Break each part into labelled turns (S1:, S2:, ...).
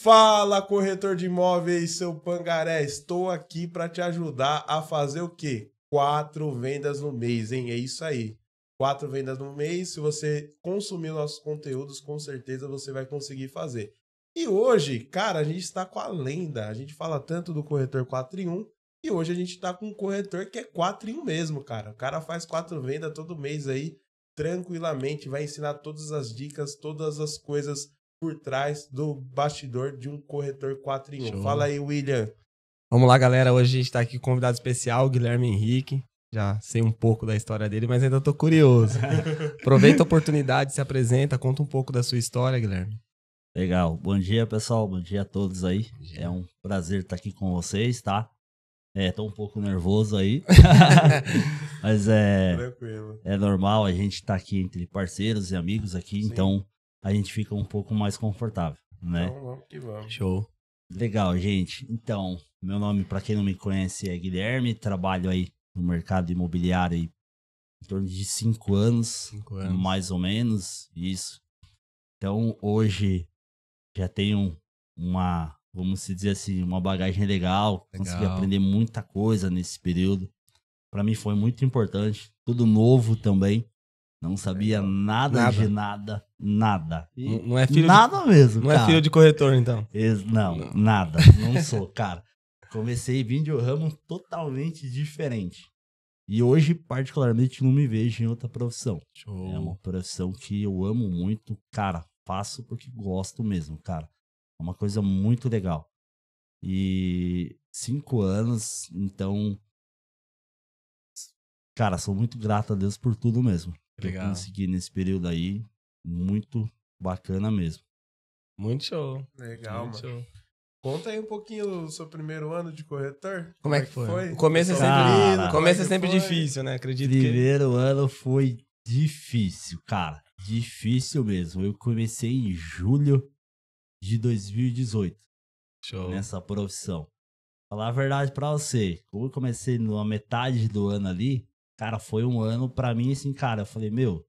S1: Fala, corretor de imóveis, seu pangaré. Estou aqui para te ajudar a fazer o quê? 4 vendas no mês, hein? É isso aí. 4 vendas no mês. Se você consumir nossos conteúdos, com certeza você vai conseguir fazer. E hoje, cara, a gente está com a lenda. A gente fala tanto do corretor 4 em 1 e hoje a gente está com um corretor que é 4 em 1 mesmo, cara. O cara faz 4 vendas todo mês aí, tranquilamente. Vai ensinar todas as dicas, todas as coisas por trás do bastidor de um corretor 4 em 1.
S2: Show.
S1: Fala aí, William.
S2: Vamos lá, galera. Hoje a gente tá aqui com um convidado especial, Guilherme Henrique. Já sei um pouco da história dele, mas ainda tô curioso. Aproveita a oportunidade, se apresenta, conta um pouco da sua história, Guilherme.
S3: Legal. Bom dia, pessoal. Bom dia a todos aí. É um prazer estar aqui com vocês, tá? Tô um pouco nervoso aí. Mas
S1: Tranquilo.
S3: é normal, a gente tá aqui entre parceiros e amigos aqui,
S1: Sim.
S3: então a gente fica um pouco mais confortável, né?
S1: Então, vamos que vamos.
S2: Show.
S3: Legal, gente. Então, meu nome, para quem não me conhece, é Guilherme. Trabalho aí no mercado imobiliário aí em torno de 5 anos,
S2: 5 anos.
S3: mais ou menos, isso. Então, hoje já tenho uma, vamos dizer assim, uma bagagem legal. Consegui aprender muita coisa nesse período. Para mim foi muito importante. Tudo novo também. Não sabia nada de nada. E
S2: Não é filho
S3: nada mesmo,
S2: Não
S3: cara.
S2: é filho de corretor, então?
S3: Não, nada. Não sou, cara. Comecei vindo de um ramo totalmente diferente. E hoje, particularmente, não me vejo em outra profissão.
S2: Show.
S3: É uma profissão que eu amo muito. Cara, faço porque gosto mesmo, cara. É uma coisa muito legal. E 5 anos, então... Cara, sou muito grato a Deus por tudo mesmo.
S2: Legal.
S3: Eu consegui nesse período aí. Muito bacana mesmo.
S2: Muito show.
S1: Legal,
S2: Muito
S1: mano.
S2: show.
S1: Conta aí um pouquinho do seu primeiro ano de corretor.
S2: Como é que foi? O
S1: Começo
S2: é sempre
S1: foi?
S2: difícil, né? Acredito que...
S3: Primeiro ano foi difícil, cara. Difícil mesmo. Eu comecei em julho de 2018
S2: Show.
S3: nessa profissão. Falar a verdade pra você, como eu comecei na metade do ano ali, cara, foi um ano pra mim assim, cara, eu falei, meu,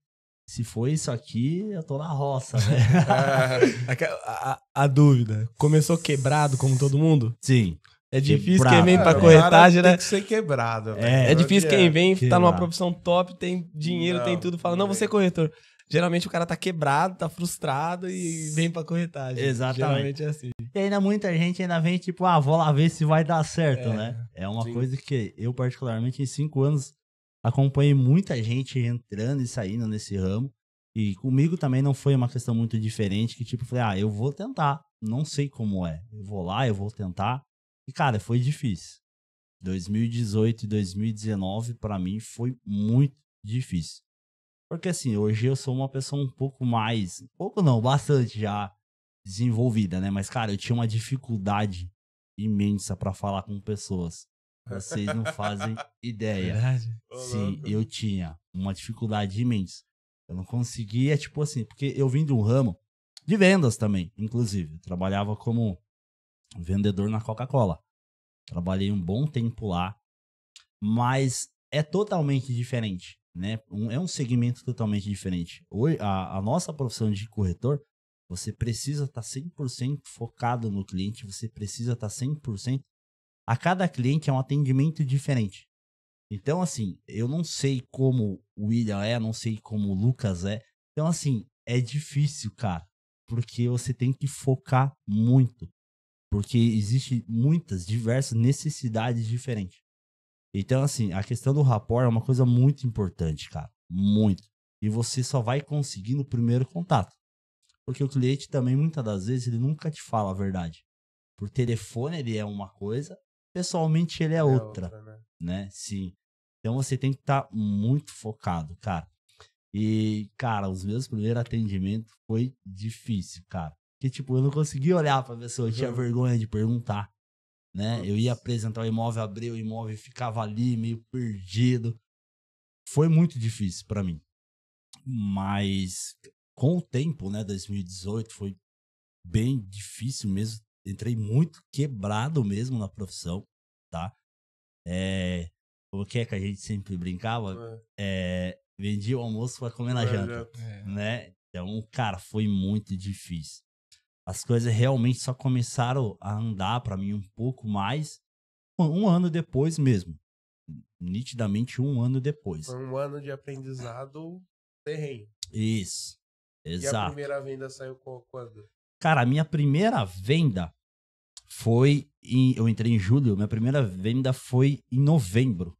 S3: se for isso aqui, eu tô na roça, velho.
S2: A dúvida, começou quebrado como todo mundo?
S3: Sim.
S2: É difícil
S3: Quebrado.
S2: quem vem pra
S1: O
S2: corretagem,
S1: cara
S2: né?
S1: Tem que ser quebrado, velho.
S2: É
S1: Não
S2: difícil
S1: adianta.
S2: quem vem, tá numa
S3: Quebrado.
S2: profissão top, tem dinheiro,
S1: Não,
S2: tem tudo, fala, não,
S1: não
S2: você é corretor. Geralmente o cara tá quebrado, tá frustrado e vem pra corretagem.
S3: Exatamente.
S2: Geralmente é assim.
S3: E ainda muita gente ainda vem tipo, vou lá ver se vai dar certo, né? É uma
S1: Sim.
S3: coisa que eu, particularmente, em 5 anos, acompanhei muita gente entrando e saindo nesse ramo. E comigo também não foi uma questão muito diferente, que tipo, falei, eu vou tentar. Não sei como é. Eu vou lá, eu vou tentar. E, cara, foi difícil. 2018 e 2019, pra mim, foi muito difícil. Porque, assim, hoje eu sou uma pessoa um pouco mais... Um pouco não, bastante já desenvolvida, né? Mas, cara, eu tinha uma dificuldade imensa pra falar com pessoas. Vocês não fazem ideia.
S2: Verdade?
S3: Sim, eu tinha uma dificuldade imensa. Eu não conseguia, tipo assim, porque eu vim de um ramo de vendas também, inclusive. Eu trabalhava como vendedor na Coca-Cola. Trabalhei um bom tempo lá, mas é totalmente diferente, né? É um segmento totalmente diferente. Hoje, a nossa profissão de corretor, você precisa estar 100% focado no cliente, você precisa estar 100%. A cada cliente é um atendimento diferente. Então, assim, eu não sei como o William não sei como o Lucas é. Então, assim, é difícil, cara, porque você tem que focar muito. Porque existe muitas, diversas necessidades diferentes. Então, assim, a questão do rapport é uma coisa muito importante, cara. Muito. E você só vai conseguir no primeiro contato. Porque o cliente também, muitas das vezes, ele nunca te fala a verdade. Por telefone ele é uma coisa, pessoalmente ele é outra, né? Sim. Então você tem que estar muito focado, cara. E, cara, os meus primeiros atendimentos foi difícil, cara. Porque, tipo, eu não conseguia olhar pra pessoa, eu tinha vergonha de perguntar, né? Eu ia apresentar o imóvel, abrir o imóvel e ficava ali meio perdido. Foi muito difícil pra mim. Mas com o tempo, né, 2018 foi bem difícil mesmo. Entrei muito quebrado mesmo na profissão, tá? O que é que a gente sempre brincava? Vendia o almoço pra comer na janta, né? Então, cara, foi muito difícil. as coisas realmente só começaram a andar pra mim um pouco mais um ano depois mesmo. Nitidamente 1 ano depois.
S1: Foi um ano de aprendizado terreno.
S3: Isso,
S1: E a
S3: exato.
S1: primeira venda saiu quando?
S3: Cara, a minha primeira venda eu entrei em julho, minha primeira venda foi em novembro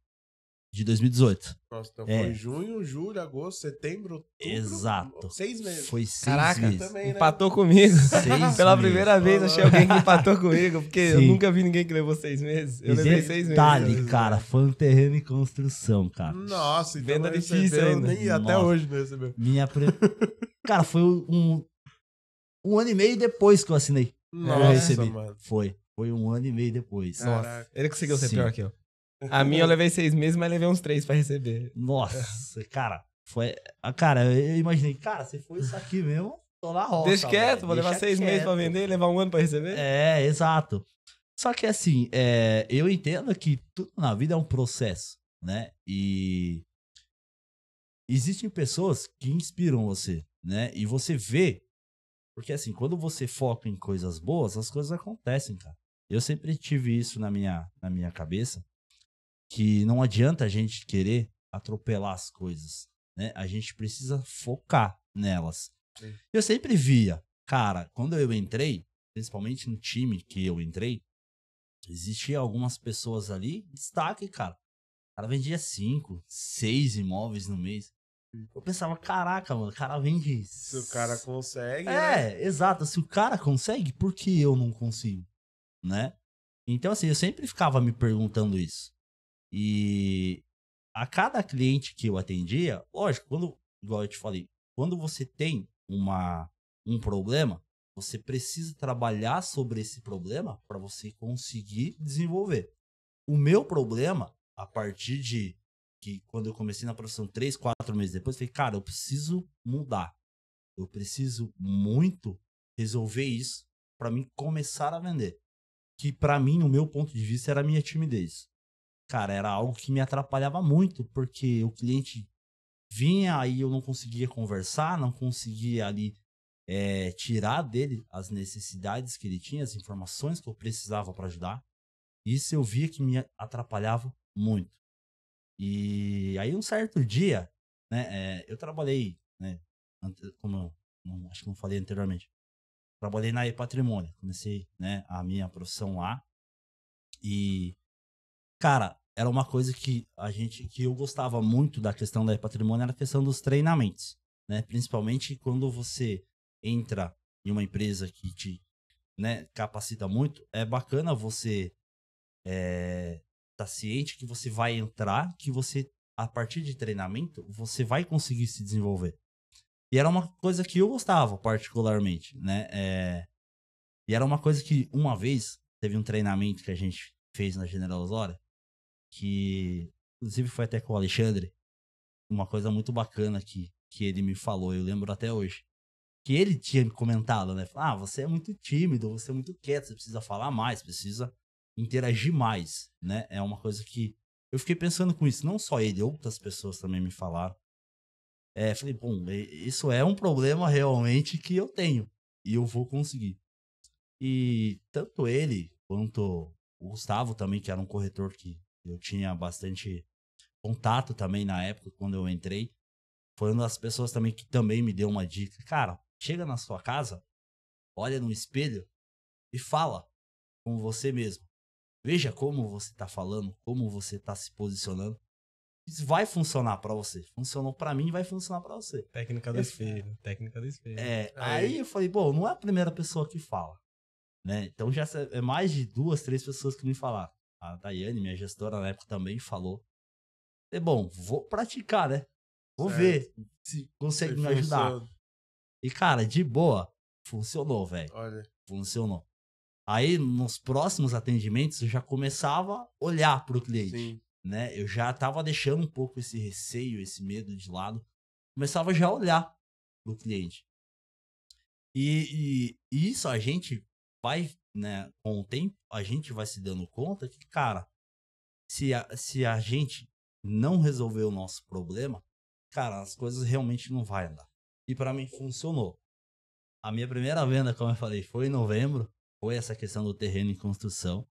S3: de 2018.
S1: Nossa, então foi junho, julho, agosto, setembro, outubro.
S3: Exato.
S1: 6 meses.
S3: Foi 6
S2: Caraca,
S3: meses.
S1: Também, né?
S2: Empatou comigo.
S3: 6
S2: Pela
S3: meses.
S2: primeira vez, achei alguém que empatou comigo, porque eu
S3: Sim.
S2: nunca vi ninguém que levou 6 meses. Eu
S3: E
S2: levei 6 meses.
S3: detalhe, cara, foi um terreno em construção, cara.
S1: Nossa, então
S2: Venda
S1: não
S2: difícil
S1: recebeu
S2: ainda.
S1: nem até
S3: Nossa.
S1: hoje não recebeu.
S3: Cara, foi um ano e meio depois que eu assinei. Eu
S1: Nossa,
S3: recebi.
S1: mano.
S3: Foi 1 ano e meio depois.
S1: Caraca.
S2: Ele conseguiu ser
S3: Sim.
S2: pior que eu. A minha eu levei 6 meses, mas levei uns 3 pra receber.
S3: Nossa, cara, foi. Cara, eu imaginei, cara, se for isso aqui mesmo, tô na roça.
S2: Deixa quieto,
S3: velho,
S2: vou levar
S3: deixa
S2: 6 meses
S3: quieto.
S2: pra vender e levar 1 ano pra receber.
S3: É, exato. Só que assim, eu entendo que tudo na vida é um processo, né? E existem pessoas que inspiram você, né? E você vê, porque assim, quando você foca em coisas boas, as coisas acontecem, cara. Eu sempre tive isso na minha cabeça, que não adianta a gente querer atropelar as coisas, né? A gente precisa focar nelas.
S1: Sim.
S3: Eu sempre via, cara, quando eu entrei, principalmente no time que eu entrei, existia algumas pessoas ali, destaque, cara. O cara vendia 5, 6 imóveis no mês. Eu pensava, caraca, mano, o cara vende...
S1: Se o cara consegue, né?
S3: Exato. Se o cara consegue, por que eu não consigo? Né? Então, assim, eu sempre ficava me perguntando isso. E a cada cliente que eu atendia, lógico, igual eu te falei, quando você tem um problema, você precisa trabalhar sobre esse problema para você conseguir desenvolver. O meu problema, a partir de que quando eu comecei na profissão 3, 4 meses depois, eu falei, cara, eu preciso mudar. Eu preciso muito resolver isso para mim começar a vender. Que para mim, no meu ponto de vista, era a minha timidez. Cara, era algo que me atrapalhava muito, porque o cliente vinha, aí eu não conseguia conversar, não conseguia ali tirar dele as necessidades que ele tinha, as informações que eu precisava para ajudar. Isso eu via que me atrapalhava muito. E aí um certo dia, né, eu trabalhei, né, como eu acho que não falei anteriormente, trabalhei na E-Patrimônio, comecei, né, a minha profissão lá e, cara, era uma coisa que eu gostava muito da questão da E-Patrimônio, era a questão dos treinamentos, né, principalmente quando você entra em uma empresa que te, né, capacita muito, é bacana você tá ciente que você vai entrar, que você, a partir de treinamento, você vai conseguir se desenvolver. E era uma coisa que eu gostava particularmente, né? E era uma coisa que, uma vez, teve um treinamento que a gente fez na General Osório, que, inclusive, foi até com o Alexandre, uma coisa muito bacana que ele me falou, eu lembro até hoje. Que ele tinha comentado, né? Ah, você é muito tímido, você é muito quieto, você precisa falar mais, precisa interagir mais, né? É uma coisa que eu fiquei pensando com isso, não só ele, outras pessoas também me falaram. Falei, bom, isso é um problema realmente que eu tenho e eu vou conseguir. E tanto ele quanto o Gustavo também, que era um corretor que eu tinha bastante contato também na época quando eu entrei, foi uma das pessoas também que também me deu uma dica. Cara, chega na sua casa, olha no espelho e fala com você mesmo. Veja como você tá falando, como você tá se posicionando. Isso vai funcionar pra você. Funcionou pra mim, vai funcionar pra você.
S2: Técnica do espelho. Técnica do espelho.
S3: Aí eu falei, bom, não é a primeira pessoa que fala, né? Então já é mais de 2, 3 pessoas que me falaram. A Daiane, minha gestora na época, também falou. Falei, bom, vou praticar, né? Vou ver se consegue me ajudar. E, cara, de boa, funcionou, velho.
S1: Olha.
S3: Funcionou. Aí, nos próximos atendimentos, eu já começava a olhar pro cliente.
S1: Sim.
S3: Né? Eu já tava deixando um pouco esse receio, esse medo de lado. Começava já a olhar pro cliente. E isso a gente vai, né, com o tempo, a gente vai se dando conta que, cara, se a gente não resolver o nosso problema, cara, as coisas realmente não vão andar. E pra mim funcionou. A minha primeira venda, como eu falei, foi em novembro. Foi essa questão do terreno em construção.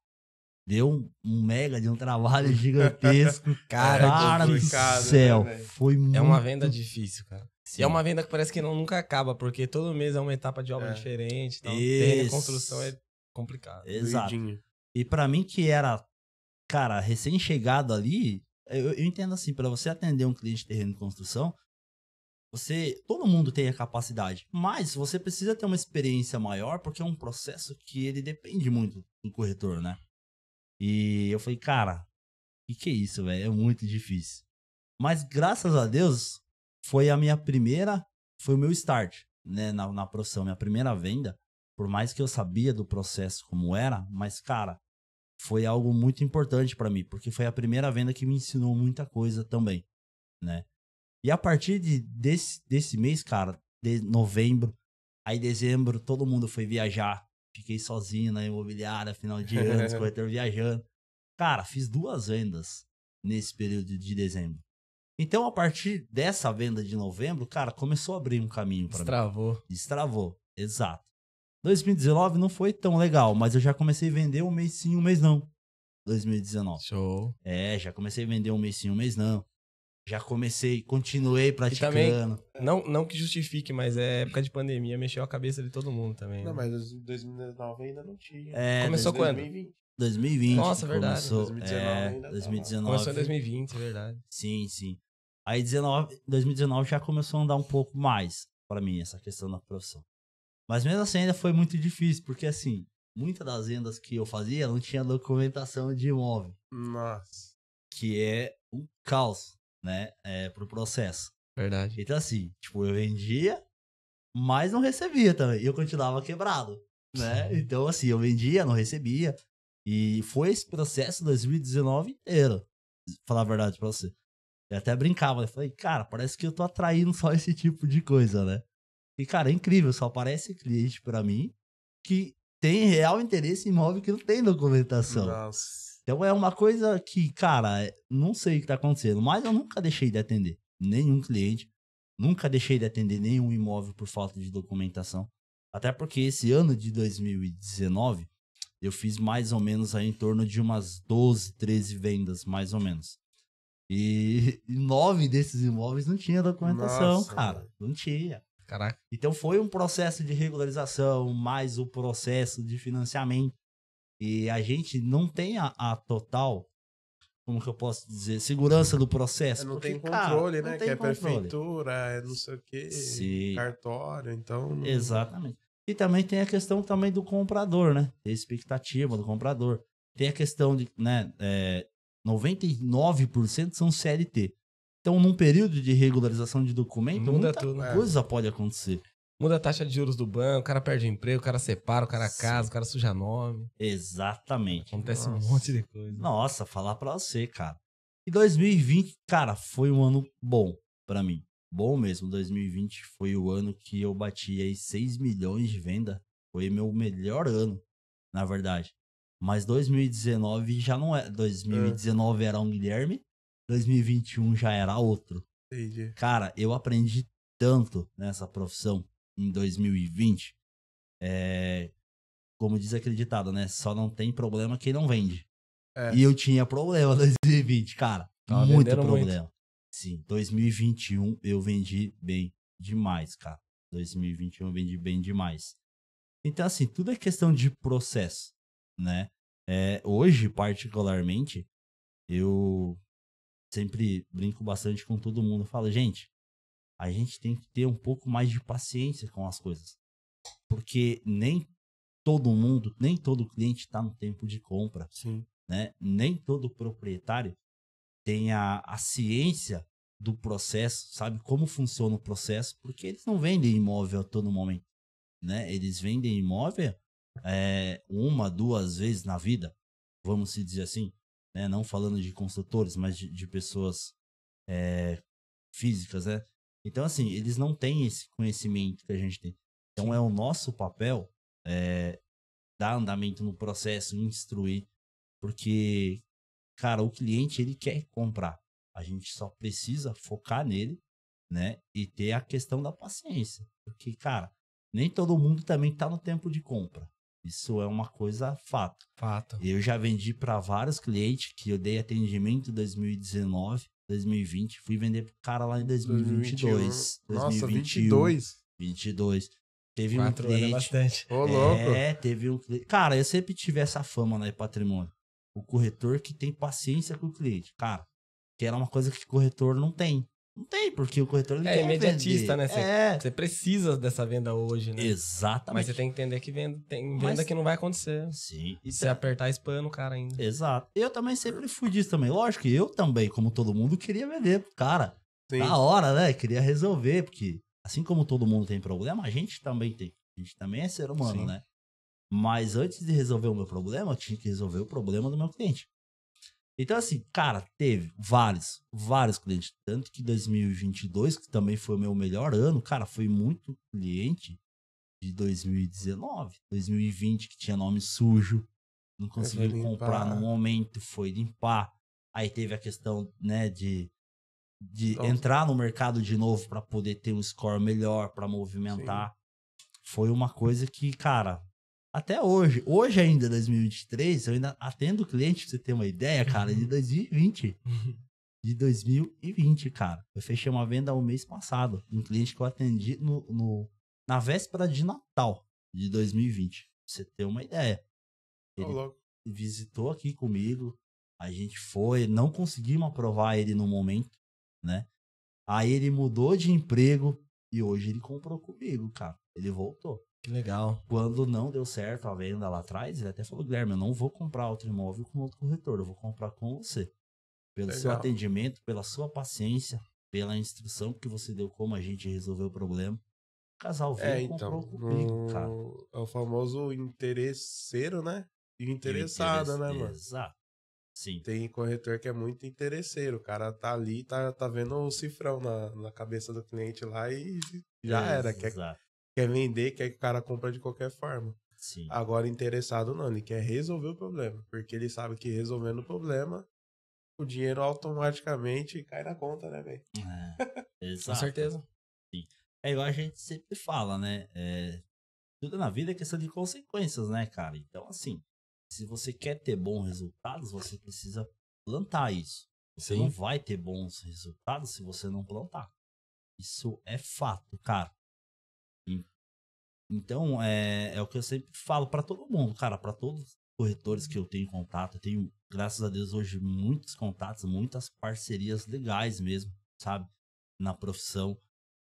S3: Deu um mega de um trabalho gigantesco. Cara do
S1: complicado,
S3: céu.
S1: né, velho?
S3: Foi muito...
S2: É uma venda difícil, cara.
S3: Sim.
S2: E é uma venda que parece que nunca acaba, porque todo mês é uma etapa de obra
S1: É.
S2: diferente. Então,
S3: Isso.
S2: terreno em construção é complicado.
S3: Exato.
S1: Doidinho.
S3: E pra mim que era, cara, recém-chegado ali, eu entendo assim, pra você atender um cliente de terreno em construção, todo mundo tem a capacidade, mas você precisa ter uma experiência maior, porque é um processo que ele depende muito do corretor, né? E eu falei, cara, que é isso, velho? É muito difícil. Mas graças a Deus, foi o meu start, né, na profissão, minha primeira venda, por mais que eu sabia do processo como era, mas, cara, foi algo muito importante pra mim, porque foi a primeira venda que me ensinou muita coisa também, né? E a partir desse mês, cara, de novembro, aí dezembro, todo mundo foi viajar. Fiquei sozinho na imobiliária, final de ano, os corretor viajando. Cara, fiz 2 vendas nesse período de dezembro. Então, a partir dessa venda de novembro, cara, começou a abrir um caminho pra mim.
S2: Destravou.
S3: Destravou, exato. 2019 não foi tão legal, mas eu já comecei a vender um mês sim, um mês não. 2019.
S2: Show.
S3: Já comecei a vender um mês sim, um mês não. Já continuei praticando.
S2: Não que justifique, mas é época de pandemia, mexeu a cabeça de todo mundo também.
S1: Não,
S2: né?
S1: mas em 2019 ainda não tinha.
S2: Começou quando?
S1: 2020.
S3: 2020.
S2: Nossa, verdade.
S3: Começou,
S1: 2019 ainda tava.
S3: 2019.
S2: Começou em 2020, é verdade.
S3: Sim, sim. Aí 2019 já começou a andar um pouco mais pra mim, essa questão da profissão. Mas mesmo assim ainda foi muito difícil, porque assim, muitas das vendas que eu fazia não tinha documentação de imóvel,
S1: Nossa.
S3: que é um caos, né, pro processo.
S2: Verdade.
S3: Então assim, tipo, eu vendia, mas não recebia também, e eu continuava quebrado, né? Então assim, eu vendia, não recebia, e foi esse processo 2019 inteiro, falar a verdade pra você. Eu até brincava, eu falei, cara, parece que eu tô atraindo só esse tipo de coisa, né? E, cara, é incrível, só aparece cliente pra mim que tem real interesse em imóvel que não tem documentação.
S1: Nossa.
S3: Então é uma coisa que, cara, não sei o que tá acontecendo, mas eu nunca deixei de atender nenhum cliente, nunca deixei de atender nenhum imóvel por falta de documentação. Até porque esse ano de 2019, eu fiz mais ou menos aí em torno de umas 12, 13 vendas, mais ou menos. E 9 desses imóveis não tinha documentação,
S1: Nossa,
S3: cara.
S1: velho.
S3: Não tinha.
S2: Caraca.
S3: Então foi um processo de regularização, mais o processo de financiamento. E a gente não tem a total, como que eu posso dizer, segurança do processo.
S1: Não
S3: porque,
S1: tem
S3: cara,
S1: controle,
S3: não
S1: né?
S3: tem
S1: Que é
S3: controle.
S1: prefeitura, é não sei o quê,
S3: Sim.
S1: cartório, então... não-
S3: Exatamente. E também tem a questão também do comprador, né? Tem a expectativa do comprador. Tem a questão de, né, 99% são CLT. Então, num período de regularização de documento,
S2: Muda
S3: muita
S2: tudo.
S3: coisa pode acontecer.
S2: Muda a taxa de juros do banco, o cara perde o emprego, o cara separa, o cara casa, o cara suja nome.
S3: Exatamente.
S2: Acontece
S1: Nossa.
S2: um monte de coisa.
S3: Nossa, falar pra você, cara. E 2020, cara, foi um ano bom pra mim. Bom mesmo. 2020 foi o ano que eu bati aí 6 milhões de venda. Foi meu melhor ano, na verdade. Mas 2019 já não é. 2019 era um Guilherme, 2021 já era outro.
S1: Entendi.
S3: Cara, eu aprendi tanto nessa profissão em 2020. Como diz aquele ditado, né? Só não tem problema quem não vende.
S1: É.
S3: E eu tinha problema em 2020, cara.
S2: Tava
S3: Muito
S2: vendendo
S3: problema. Sim, 2021 eu vendi bem demais, cara. 2021 eu vendi bem demais. Então, assim, tudo é questão de processo, né? Hoje, particularmente, eu sempre brinco bastante com todo mundo. Eu falo, gente, a gente tem que ter um pouco mais de paciência com as coisas. Porque nem todo mundo, nem todo cliente está no tempo de compra,
S1: Sim.
S3: né? Nem todo proprietário tem a ciência do processo, sabe como funciona o processo, porque eles não vendem imóvel a todo momento, né? Eles vendem imóvel 1, 2 vezes na vida, vamos se dizer assim, né? Não falando de construtores, mas de pessoas físicas, né? Então, assim, eles não têm esse conhecimento que a gente tem. Então, é o nosso papel dar andamento no processo, instruir, porque, cara, o cliente, ele quer comprar. A gente só precisa focar nele, né? E ter a questão da paciência. Porque, cara, nem todo mundo também tá no tempo de compra. Isso é uma coisa fato.
S2: Fato.
S3: Eu já vendi para vários clientes que eu dei atendimento em 2019, 2020. Fui vender pro cara lá em 2022.
S1: 2021. Nossa,
S3: 2021,
S1: 22.
S3: 22. Teve
S2: 4
S3: um
S2: anos é
S3: cliente.
S2: bastante.
S1: Ô, louco.
S3: Teve um cliente. Cara, eu sempre tive essa fama na Patrimônio. O corretor que tem paciência com o cliente. Cara, que era uma coisa que o corretor não tem. Não tem, porque o corretor ele
S2: É
S3: quer
S2: imediatista,
S3: vender.
S2: né? Você precisa dessa venda hoje, né?
S3: Exatamente.
S2: Mas você tem que entender que tem venda que não vai acontecer.
S3: Sim.
S2: E se apertar, espana no cara ainda.
S3: Exato. Eu também sempre fui disso também. Lógico que eu também, como todo mundo, queria vender pro cara.
S1: Sim.
S3: Na hora, né? Queria resolver, porque assim como todo mundo tem problema, a gente também tem. A gente também é ser humano,
S2: Sim.
S3: né? Mas antes de resolver o meu problema, eu tinha que resolver o problema do meu cliente. Então, assim, cara, teve vários clientes. Tanto que 2022, que também foi o meu melhor ano, cara, foi muito cliente de 2019, 2020, que tinha nome sujo, não conseguiu
S1: limpar.
S3: comprar no momento, foi limpar. Aí teve a questão, né, de
S1: Então,
S3: entrar no mercado de novo para poder ter um score melhor, para movimentar. Foi uma coisa que, cara, até hoje ainda, 2023, eu ainda atendo cliente, pra você ter uma ideia, cara, de 2020. De 2020, cara. Eu fechei uma venda o mês passado. Um cliente que eu atendi na véspera de Natal de 2020. Pra você ter uma ideia.
S1: ô,
S3: Ele
S1: louco.
S3: visitou aqui comigo. A gente foi, não conseguimos aprovar ele no momento, né? Aí ele mudou de emprego e hoje ele comprou comigo, cara. Ele voltou.
S2: Que legal.
S3: Quando não deu certo a venda lá atrás, ele até falou: Guilherme, eu não vou comprar outro imóvel com outro corretor, eu vou comprar com você. Pelo seu
S1: Legal.
S3: atendimento, pela sua paciência, pela instrução que você deu como a gente resolveu o problema. O casal veio e comprou comigo, cara.
S1: É o famoso interesseiro, né? E interessado, né, mano?
S3: Exato. Sim.
S1: Tem corretor que é muito interesseiro. O cara tá ali, tá vendo o cifrão na cabeça do cliente lá e já era.
S3: Exato.
S1: Quer vender, quer que o cara compre de qualquer forma.
S3: Sim.
S1: Agora, interessado não, ele quer resolver o problema. Porque ele sabe que resolvendo o problema, o dinheiro automaticamente cai na conta, né, velho?
S3: Exato.
S2: Com certeza.
S3: Sim. É igual a gente sempre fala, né? Tudo na vida é questão de consequências, né, cara? Então, assim, se você quer ter bons resultados, você precisa plantar isso. Você não vai ter bons resultados se você não plantar. Isso é fato, cara. Então, é o que eu sempre falo pra todo mundo, cara, pra todos os corretores que eu tenho contato. Eu tenho, graças a Deus, hoje muitos contatos, muitas parcerias legais mesmo, sabe? Na profissão.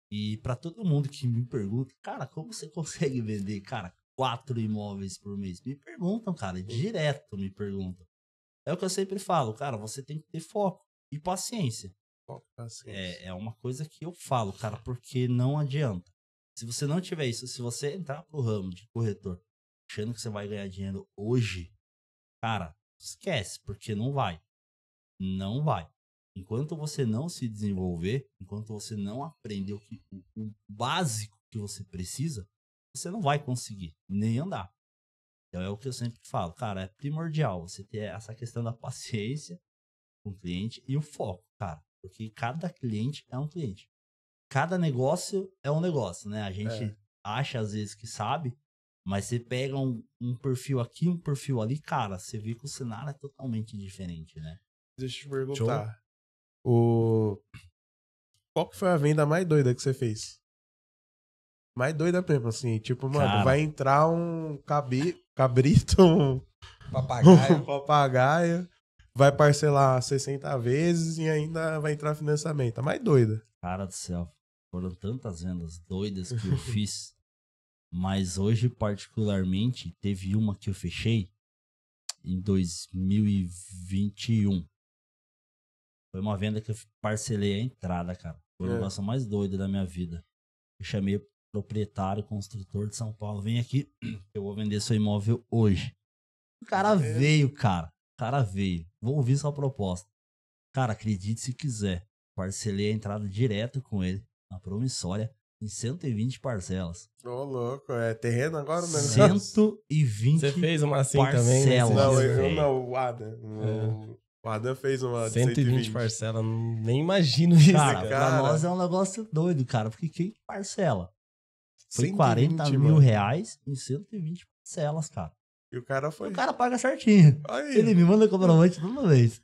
S3: E pra todo mundo que me pergunta, cara, como você consegue vender, cara, 4 imóveis por mês? Me perguntam, cara, direto me perguntam. É o que eu sempre falo, cara, você tem que ter foco e paciência. É uma coisa que eu falo, cara, porque não adianta. Se você não tiver isso, se você entrar pro ramo de corretor achando que você vai ganhar dinheiro hoje, cara, esquece, porque não vai. Não vai. Enquanto você não se desenvolver, enquanto você não aprender o básico que você precisa, você não vai conseguir nem andar. Então é o que eu sempre falo, cara, é primordial você ter essa questão da paciência com o cliente e o foco, cara, porque cada cliente é um cliente. Cada negócio é um negócio, né? A gente acha às vezes que sabe, mas você pega um perfil aqui, um perfil ali, cara, você vê que o cenário é totalmente diferente, né?
S1: Deixa eu te perguntar. Qual que foi a venda mais doida que você fez? Mais doida mesmo, assim. Tipo, mano,
S3: Cara,
S1: vai entrar um cabrito, um
S2: Papagaio.
S1: papagaio, vai parcelar 60 vezes e ainda vai entrar financiamento. A mais doida.
S3: cara do céu, foram tantas vendas doidas que eu fiz, mas hoje particularmente teve uma que eu fechei em 2021. Foi uma venda que eu parcelei a entrada, cara. Foi o negócio mais doido da minha vida. Eu chamei o proprietário, construtor de São Paulo, vem aqui, que eu vou vender seu imóvel hoje. O cara veio, cara. O cara veio. Vou ouvir sua proposta. Cara, acredite se quiser. Parcelei a entrada direto com ele, na promissória, em 120 parcelas.
S1: Ô, louco. É terreno agora, né?
S3: 120
S2: Você fez uma assim
S3: parcelas.
S2: também? Né?
S1: Não,
S3: eu
S1: não, o Adam. O Adam fez uma
S2: 120 parcelas, nem imagino isso.
S3: Cara, pra
S1: cara.
S3: nós é um negócio doido, cara. Porque quem parcela? Foi
S1: 120,
S3: 40 mil
S1: mano.
S3: reais em 120 parcelas, cara.
S1: E o cara foi.
S3: O cara paga certinho.
S1: Aí.
S3: Ele me manda comprovante toda vez.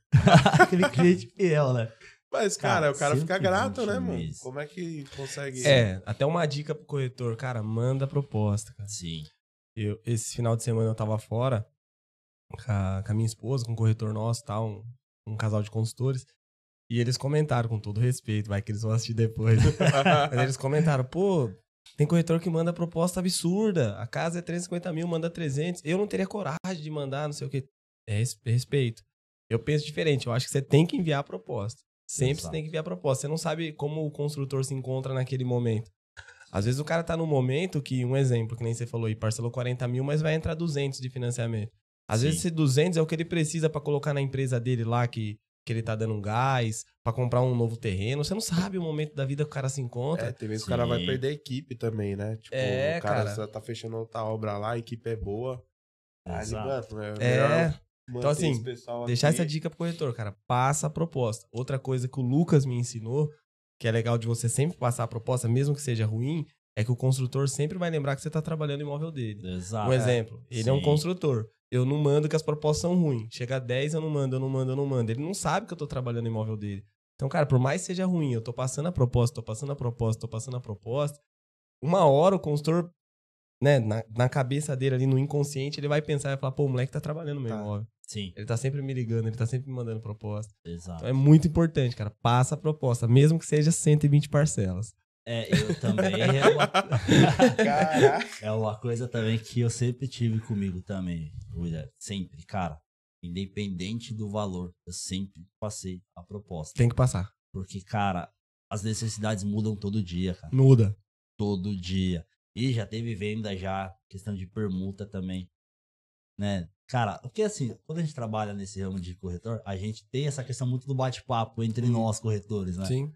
S3: Aquele cliente fiel, né?
S1: Mas, cara, o cara fica
S3: 120
S1: grato, né, mano?
S3: mês.
S1: Como é que consegue...
S2: Até uma dica pro corretor, cara, manda proposta, cara.
S3: Sim.
S2: Esse final de semana eu tava fora com a minha esposa, com um corretor nosso, tal, um casal de consultores, e eles comentaram, com todo respeito, vai que eles vão assistir depois. Mas eles comentaram, pô, tem corretor que manda proposta absurda, a casa é 350 mil, manda 300, eu não teria coragem de mandar, não sei o que. É respeito. Eu penso diferente, eu acho que você tem que enviar a proposta. Sempre
S3: Exato.
S2: você tem que enviar a proposta. Você não sabe como o construtor se encontra naquele momento. Às vezes o cara tá num momento que, um exemplo, que nem você falou aí, parcelou 40 mil, mas vai entrar 200 de financiamento. Às
S3: Sim.
S2: vezes esse 200 é o que ele precisa pra colocar na empresa dele lá, que ele tá dando um gás, pra comprar um novo terreno. Você não sabe o momento da vida que o cara se encontra.
S1: Tem vezes que o cara vai
S3: Sim.
S1: perder a equipe também, né? Tipo,
S2: É,
S1: o cara
S2: cara.
S1: só tá fechando outra obra lá, a equipe é boa. Aí,
S3: Exato.
S1: mano,
S2: Então, assim,
S1: esse pessoal
S2: deixar
S1: aqui.
S2: essa dica pro corretor, cara. Passa a proposta. Outra coisa que o Lucas me ensinou, que é legal de você sempre passar a proposta, mesmo que seja ruim, é que o construtor sempre vai lembrar que você tá trabalhando no imóvel dele.
S3: Exato.
S2: Um exemplo, ele é um
S3: Sim.
S2: construtor. Eu não mando que as propostas são ruins. Chega a 10, eu não mando. Ele não sabe que eu tô trabalhando no imóvel dele. Então, cara, por mais que seja ruim, eu tô passando a proposta. Uma hora o consultor, né, na cabeça dele ali, no inconsciente, ele vai pensar e vai falar, pô, o moleque tá trabalhando no meu imóvel.
S3: Sim.
S2: Ele tá sempre me ligando, ele tá sempre me mandando proposta.
S3: Exato.
S2: Então é muito importante, cara. Passa a proposta, mesmo que seja 120 parcelas.
S3: Eu também.
S1: Caraca.
S3: É uma coisa também que eu sempre tive comigo também, William. Sempre, cara. Independente do valor, eu sempre passei a proposta.
S2: Tem que passar.
S3: Porque, cara, as necessidades mudam todo dia, cara.
S2: Muda.
S3: Todo dia. E já teve venda já, questão de permuta também, né? Cara, porque assim, quando a gente trabalha nesse ramo de corretor, a gente tem essa questão muito do bate-papo entre nós corretores, né?
S2: Sim.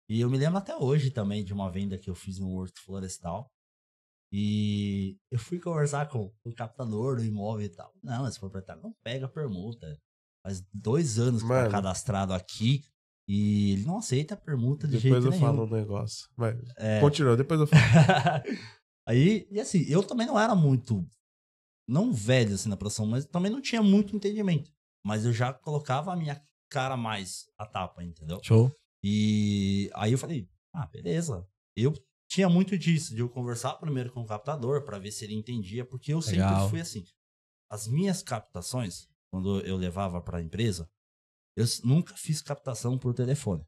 S3: E eu me lembro até hoje também de uma venda que eu fiz no Horto Florestal. E eu fui conversar com o captador do imóvel e tal. Não, esse proprietário não pega permuta. Faz 2 anos que tá
S1: Mano.
S3: cadastrado aqui e ele não aceita a permuta de
S1: Depois
S3: jeito
S1: eu
S3: nenhum.
S1: falo um negócio. Vai. Continua, depois eu falo.
S3: Aí, e assim, eu também não era muito, não velho assim na profissão, mas também não tinha muito entendimento. Mas eu já colocava a minha cara mais a tapa, entendeu?
S2: Show.
S3: E aí eu falei, beleza. Eu tinha muito disso, de eu conversar primeiro com o captador pra ver se ele entendia, porque eu sempre
S2: Legal.
S3: fui assim. As minhas captações, quando eu levava pra empresa, eu nunca fiz captação por telefone,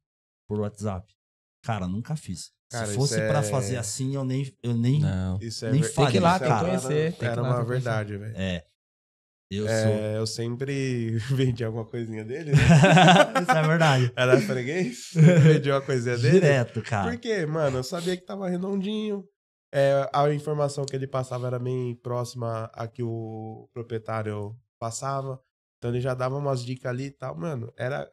S3: por WhatsApp. Cara, nunca fiz.
S1: Cara,
S3: se fosse
S1: isso
S3: pra
S1: é-
S3: fazer assim, eu nem
S2: Não.
S1: Isso é
S3: Nem
S1: ver-
S3: Tem que ir lá,
S1: isso
S3: tem que
S1: era-
S2: conhecer, tem que ir
S1: Era
S2: lá,
S1: uma
S2: tem que conhecer.
S1: verdade, velho.
S3: eu sou.
S1: Eu sempre vendi alguma coisinha dele, né?
S3: Isso é verdade.
S1: Era freguês, vendi uma coisinha dele.
S3: Direto, cara.
S1: Porque, mano, eu sabia que tava redondinho. A informação que ele passava era bem próxima a que o proprietário passava. Então ele já dava umas dicas ali e tal. Mano, era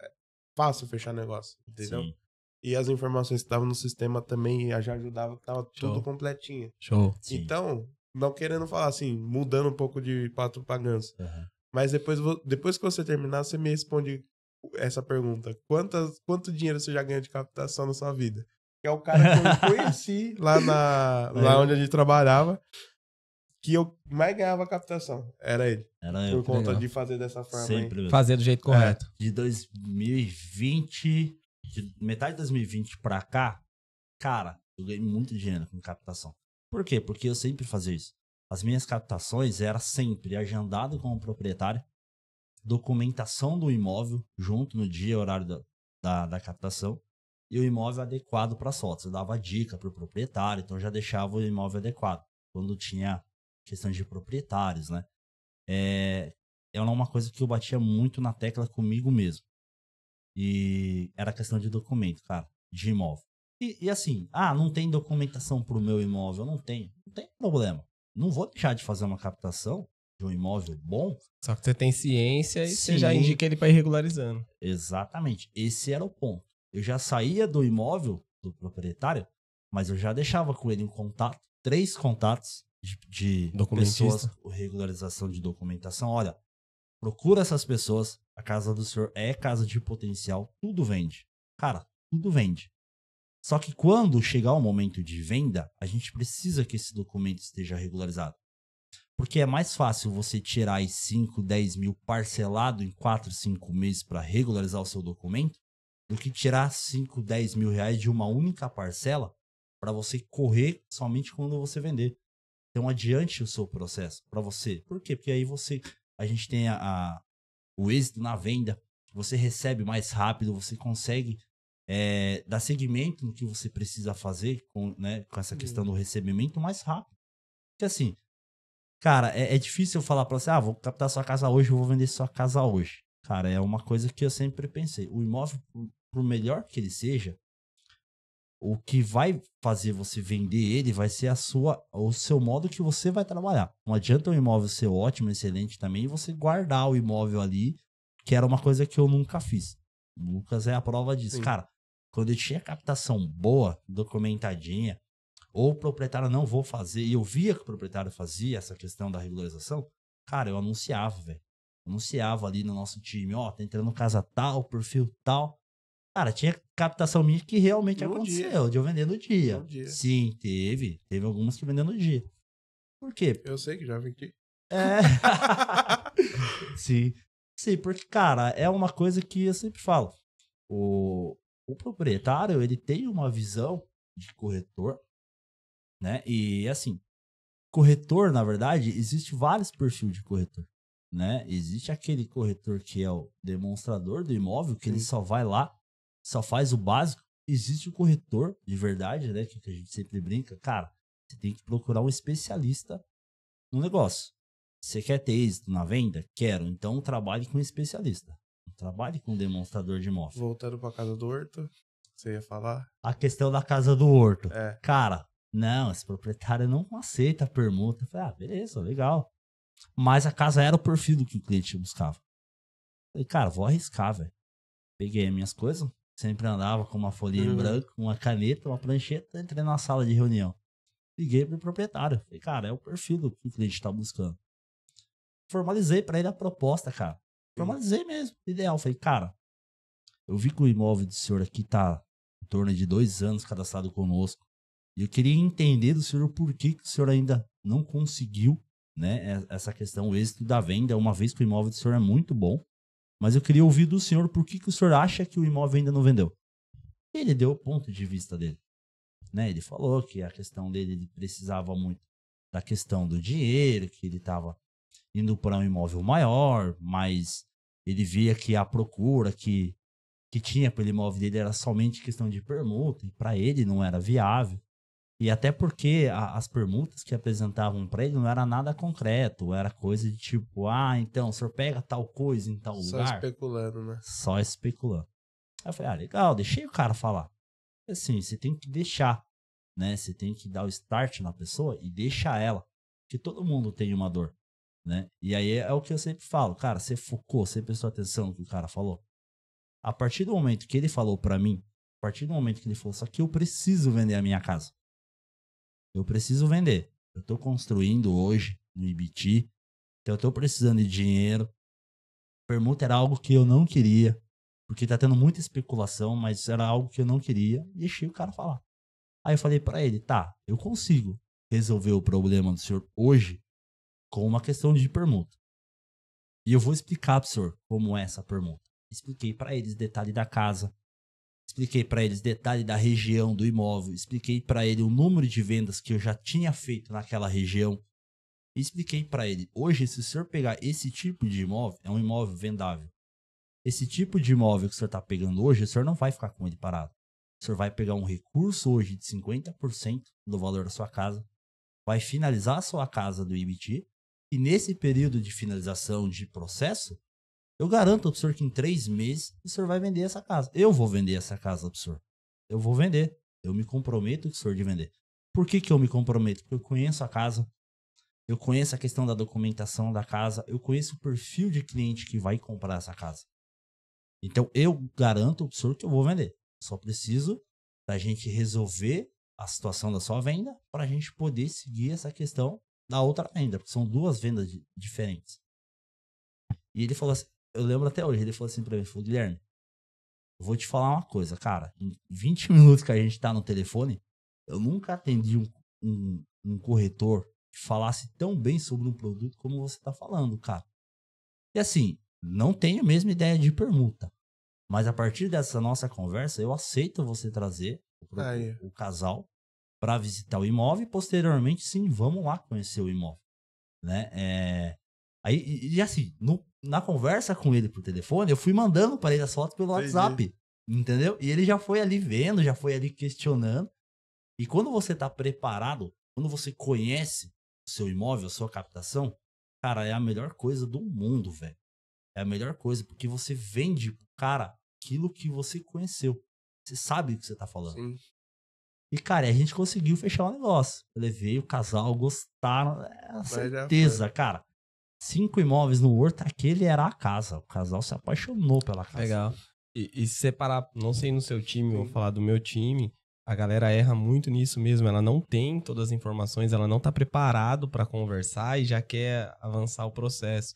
S1: fácil fechar negócio, entendeu?
S3: Sim,
S1: E as informações que estavam no sistema também já ajudavam, que tava tudo
S2: Show.
S1: completinho.
S2: Show.
S3: sim.
S1: Então, não querendo falar assim, mudando um pouco de pato pra ganso.
S3: Uhum.
S1: Mas depois que você terminar, você me responde essa pergunta. Quanto dinheiro você já ganha de captação na sua vida? Que é o cara que eu conheci lá onde a gente trabalhava, que eu mais ganhava captação. Era ele.
S3: Era
S1: Por
S3: eu.
S1: conta
S2: legal.
S1: de fazer dessa forma
S3: Sempre.
S1: aí.
S2: Fazer do jeito correto.
S3: De 2020, de metade de 2020 pra cá, cara, eu ganhei muito dinheiro com captação. Por quê? Porque eu sempre fazia isso. As minhas captações era sempre agendado com o proprietário, documentação do imóvel junto no dia, horário da captação, e o imóvel adequado para as fotos. Eu dava dica pro proprietário, então eu já deixava o imóvel adequado. Quando tinha questão de proprietários, né? Era uma coisa que eu batia muito na tecla comigo mesmo. E era questão de documento, cara, de imóvel. E assim, não tem documentação pro meu imóvel? Não tem problema. Não vou deixar de fazer uma captação de um imóvel bom.
S2: Só que você tem ciência e você
S3: Sim.
S2: já indica ele pra ir regularizando.
S3: Exatamente. Esse era o ponto. Eu já saía do imóvel do proprietário, mas eu já deixava com ele um contato, 3 contatos de
S2: Documentista.
S3: pessoas com regularização de documentação. Olha, procura essas pessoas. A casa do senhor é casa de potencial. Tudo vende. Cara, tudo vende. Só que quando chegar o momento de venda, a gente precisa que esse documento esteja regularizado. Porque é mais fácil você tirar aí 5, 10 mil parcelado em 4, 5 meses para regularizar o seu documento, do que tirar 5, 10 mil reais de uma única parcela para você correr somente quando você vender. Então adiante o seu processo para você. Por quê? Porque aí a gente tem o êxito na venda, você recebe mais rápido, você consegue dar seguimento no que você precisa fazer com essa questão do recebimento mais rápido. Porque assim, cara, é difícil eu falar para você, vou captar sua casa hoje, eu vou vender sua casa hoje. Cara, é uma coisa que eu sempre pensei. O imóvel, por melhor que ele seja, o que vai fazer você vender ele vai ser o seu modo que você vai trabalhar. Não adianta o imóvel ser ótimo, excelente também, e você guardar o imóvel ali, que era uma coisa que eu nunca fiz. O Lucas é a prova disso. Sim. Cara, quando eu tinha captação boa, documentadinha, ou o proprietário não vou fazer, e eu via que o proprietário fazia essa questão da regularização, cara, eu anunciava, velho. Anunciava ali no nosso time, tá entrando casa tal, perfil tal. Cara, tinha captação minha que realmente aconteceu, de eu vender no dia. Sim, teve algumas que vendeu no dia. Por quê?
S1: Eu sei que já vendi.
S3: Sim, porque, cara, é uma coisa que eu sempre falo. O proprietário, ele tem uma visão de corretor, né? E, assim, corretor, na verdade, existe vários perfis de corretor, né? Existe aquele corretor que é o demonstrador do imóvel, que ele só vai lá, só faz o básico. Existe o corretor de verdade, né? Que a gente sempre brinca. Cara, você tem que procurar um especialista no negócio. Você quer ter êxito na venda? Quero. Então, trabalhe com um especialista. Trabalhe com um demonstrador de imóvel.
S1: Voltando pra casa do Horto, você ia falar?
S3: A questão da casa do Horto. Cara, não, esse proprietário não aceita permuta. Eu falei, beleza, legal. Mas a casa era o perfil do que o cliente buscava. Eu falei, cara, vou arriscar, velho. Peguei as minhas coisas, sempre andava com uma folhinha em branco, uma caneta, uma prancheta, entrei na sala de reunião. Liguei pro proprietário. Falei, cara, é o perfil do que o cliente tá buscando. Formalizei pra ele a proposta, cara. Formalizei mesmo, ideal. Falei, cara, eu vi que o imóvel do senhor aqui tá em torno de 2 anos cadastrado conosco. E eu queria entender do senhor por que o senhor ainda não conseguiu, né, essa questão, o êxito da venda, uma vez que o imóvel do senhor é muito bom. Mas eu queria ouvir do senhor por que o senhor acha que o imóvel ainda não vendeu. E ele deu o ponto de vista dele. Né? Ele falou que a questão dele, ele precisava muito da questão do dinheiro, que ele estava indo para um imóvel maior, mas ele via que a procura que tinha pelo imóvel dele era somente questão de permuta, e para ele não era viável. E até porque as permutas que apresentavam para ele não era nada concreto, era coisa de tipo, então, o senhor pega tal coisa em tal lugar.
S1: Só especulando, né?
S3: Só especulando. Aí eu falei, legal, deixei o cara falar. Assim, você tem que deixar, né? Você tem que dar o start na pessoa e deixar ela. Porque todo mundo tem uma dor, né? E aí é o que eu sempre falo, cara, você focou, você prestou atenção no que o cara falou. A partir do momento que ele falou pra mim, a partir do momento que ele falou, só que eu preciso vender a minha casa. Eu preciso vender. Eu tô construindo hoje no IBT, então eu tô precisando de dinheiro. Permuta era algo que eu não queria, porque tá tendo muita especulação, mas era algo que eu não queria, e deixei o cara falar. Aí eu falei pra ele, tá, eu consigo resolver o problema do senhor hoje com uma questão de permuta. E eu vou explicar pro senhor como é essa permuta. Expliquei pra eles detalhe da casa, expliquei pra eles detalhe da região do imóvel, expliquei pra ele o número de vendas que eu já tinha feito naquela região. E expliquei pra ele, hoje se o senhor pegar esse tipo de imóvel, é um imóvel vendável. Esse tipo de imóvel que o senhor tá pegando hoje, o senhor não vai ficar com ele parado. O senhor vai pegar um recurso hoje de 50% do valor da sua casa, vai finalizar a sua casa do IBT, e nesse período de finalização de processo, eu garanto pro senhor que em 3 meses o senhor vai vender essa casa. Eu vou vender essa casa pro senhor. Eu vou vender. Eu me comprometo com o senhor de vender. Por que eu me comprometo? Porque eu conheço a casa, eu conheço a questão da documentação da casa, eu conheço o perfil de cliente que vai comprar essa casa. Então eu garanto pro senhor que eu vou vender. Só preciso da gente resolver a situação da sua venda para a gente poder seguir essa questão da outra venda, porque são 2 vendas diferentes. E ele falou assim, eu lembro até hoje, ele falou assim pra mim, falou, Guilherme, Eu vou te falar uma coisa, cara. Em 20 minutos que a gente tá no telefone, eu nunca atendi um corretor que falasse tão bem sobre um produto como você tá falando, cara. E assim, não tenho a mesma ideia de permuta. Mas a partir dessa nossa conversa, eu aceito você trazer o casal para visitar o imóvel e posteriormente, sim, vamos lá conhecer o imóvel. Né? E assim, na conversa com ele por telefone, eu fui mandando para ele as fotos pelo WhatsApp, entendeu? E ele já foi ali vendo, já foi ali questionando. E quando você tá preparado, quando você conhece o seu imóvel, a sua captação, cara, é a melhor coisa do mundo, velho. É a melhor coisa, porque você vende pro cara aquilo que você conheceu. Você sabe o que você tá falando.
S1: Sim.
S3: E, cara, a gente conseguiu fechar o negócio. Eu levei o casal, gostaram. Certeza, cara. 5 imóveis no Horto, aquele era a casa. O casal se apaixonou pela casa.
S2: Legal. E se separar, não sei no seu time, vou falar do meu time, a galera erra muito nisso mesmo. Ela não tem todas as informações, ela não tá preparado para conversar e já quer avançar o processo.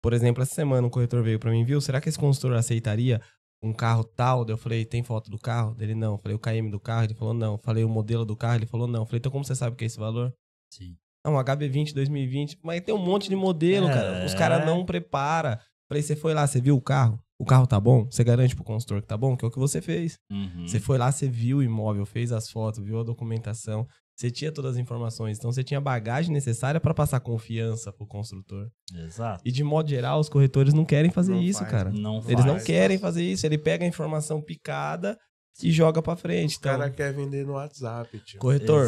S2: Por exemplo, essa semana um corretor veio para mim, viu? Será que esse consultor aceitaria um carro tal? Eu falei, tem foto do carro? Dele, não. Eu falei, o KM do carro? Ele falou, não. Eu falei, o modelo do carro? Ele falou, não. Eu falei, então como você sabe que é esse valor?
S3: Sim.
S2: Não, HB20 2020. Mas tem um monte de modelo, cara. Os caras não preparam. Eu falei, você foi lá, você viu o carro? O carro tá bom? Você garante pro consultor que tá bom? Que é o que você fez.
S3: Uhum.
S2: Você foi lá, você viu o imóvel, fez as fotos, viu a documentação. Você tinha todas as informações. Então, você tinha a bagagem necessária para passar confiança pro construtor.
S3: Exato.
S2: E, de modo geral, os corretores não querem fazer isso, cara. Eles não querem fazer isso. Ele pega a informação picada e joga pra frente.
S1: O cara quer vender no WhatsApp, tio.
S2: Corretor,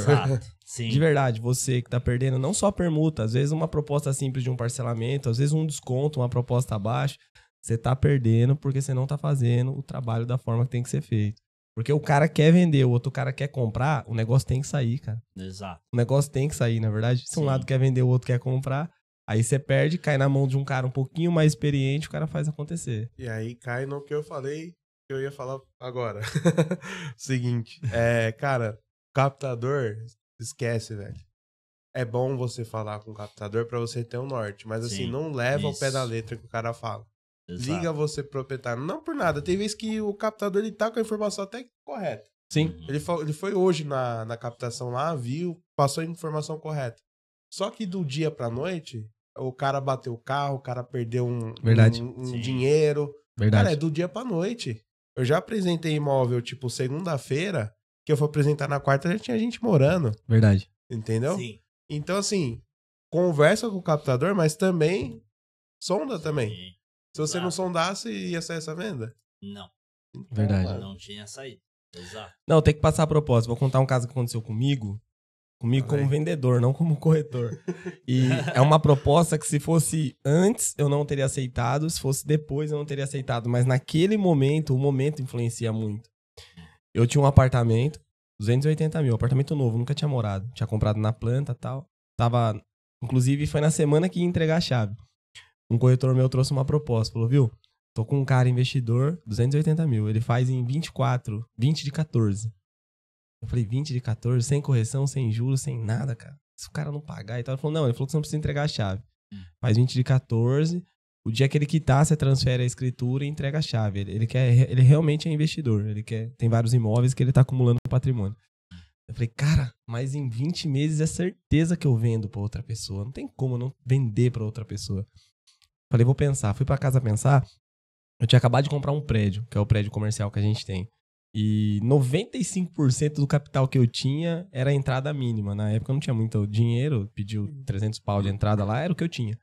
S3: Sim.
S2: de verdade, você que tá perdendo não só permuta, às vezes uma proposta simples de um parcelamento, às vezes um desconto, uma proposta abaixo, você tá perdendo porque você não tá fazendo o trabalho da forma que tem que ser feito. Porque o cara quer vender, o outro cara quer comprar, o negócio tem que sair, cara.
S3: Exato.
S2: O negócio tem que sair, na verdade. Se um lado quer vender, o outro quer comprar, aí você perde, cai na mão de um cara um pouquinho mais experiente, o cara faz acontecer.
S1: E aí cai no que eu falei, que eu ia falar agora. Seguinte, cara, captador, esquece, velho. É bom você falar com o captador pra você ter um norte, mas assim, não leva ao pé da letra que o cara fala.
S3: Exato.
S1: Liga você proprietário, não por nada. Tem vezes que o captador ele tá com a informação até correta.
S2: Sim.
S1: Ele foi hoje na captação lá, viu, passou a informação correta. Só que do dia pra noite, o cara bateu o carro, o cara perdeu um dinheiro.
S2: Verdade.
S1: Cara, é do dia pra noite. Eu já apresentei imóvel, tipo, segunda-feira, que eu fui apresentar na quarta, já tinha gente morando.
S2: Verdade.
S1: Entendeu?
S3: Sim.
S1: Então, assim, conversa com o captador, mas também sonda também.
S3: Sim.
S1: Se você não sondasse, ia sair essa venda?
S3: Não.
S1: Então,
S2: Verdade.
S1: mano,
S3: Não tinha saído. Exato.
S2: Não, tem que passar a propósito. Vou contar um caso que aconteceu comigo como vendedor, não como corretor. E é uma proposta que se fosse antes, eu não teria aceitado. Se fosse depois, eu não teria aceitado. Mas naquele momento, o momento influencia muito. Eu tinha um apartamento, 280 mil, apartamento novo, nunca tinha morado. Tinha comprado na planta e tal. Inclusive, foi na semana que ia entregar a chave. Um corretor meu trouxe uma proposta, falou, viu? Tô com um cara investidor, 280 mil. Ele faz em 20 de 14. Eu falei, 20 de 14, sem correção, sem juros, sem nada, cara. Se o cara não pagar e tal. Ele falou, não, ele falou que você não precisa entregar a chave. Faz 20 de 14, o dia que ele quitar, você transfere a escritura e entrega a chave. Ele realmente é investidor. Tem vários imóveis que ele tá acumulando patrimônio. Eu falei, cara, mas em 20 meses é certeza que eu vendo pra outra pessoa. Não tem como não vender pra outra pessoa. Falei, vou pensar. Fui pra casa pensar. Eu tinha acabado de comprar um prédio, que é o prédio comercial que a gente tem. E 95% do capital que eu tinha era a entrada mínima. Na época eu não tinha muito dinheiro, pediu 300 pau de entrada lá, era o que eu tinha.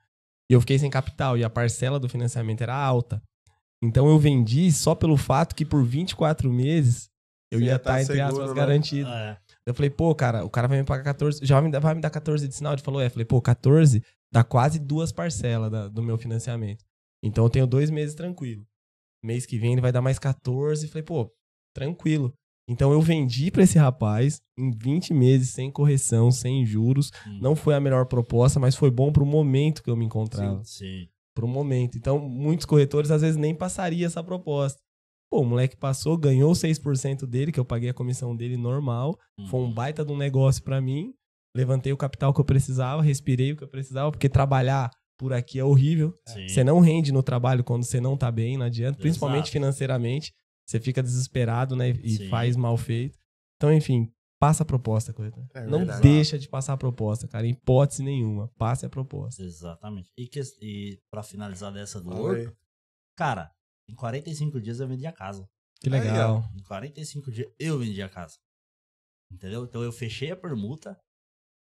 S2: E eu fiquei sem capital e a parcela do financiamento era alta. Então eu vendi só pelo fato que por 24 meses eu ia estar, entre aspas, garantido. Eu falei, pô, cara, o cara vai me pagar 14, já vai me dar 14 de sinal? Ele falou, falei, pô, 14 dá quase 2 parcelas do meu financiamento. Então eu tenho 2 meses tranquilo. Mês que vem ele vai dar mais 14. Falei, pô, tranquilo. Então eu vendi pra esse rapaz em 20 meses, sem correção, sem juros. Não foi a melhor proposta, mas foi bom pro momento que eu me encontrava.
S3: Sim.
S2: Pro momento. Então muitos corretores às vezes nem passaria essa proposta. Pô, o moleque passou, ganhou 6% dele, que eu paguei a comissão dele normal. Foi um baita de um negócio pra mim. Levantei o capital que eu precisava, respirei o que eu precisava, porque trabalhar por aqui é horrível.
S3: Sim.
S2: Você não rende no trabalho quando você não tá bem, não adianta. Principalmente financeiramente. você fica desesperado, né? E
S3: Sim.
S2: faz mal feito. Então, enfim, passa a proposta, corretor. Não
S1: verdade.
S2: deixa de passar a proposta, cara. Em hipótese nenhuma. Passe a proposta.
S3: Exatamente. E pra finalizar dessa do
S1: Fala aí.
S3: Horto, cara, em 45 dias eu vendi a casa.
S2: Que
S1: Aí,
S2: legal.
S3: Em 45 dias eu vendi a casa. Entendeu? Então eu fechei a permuta.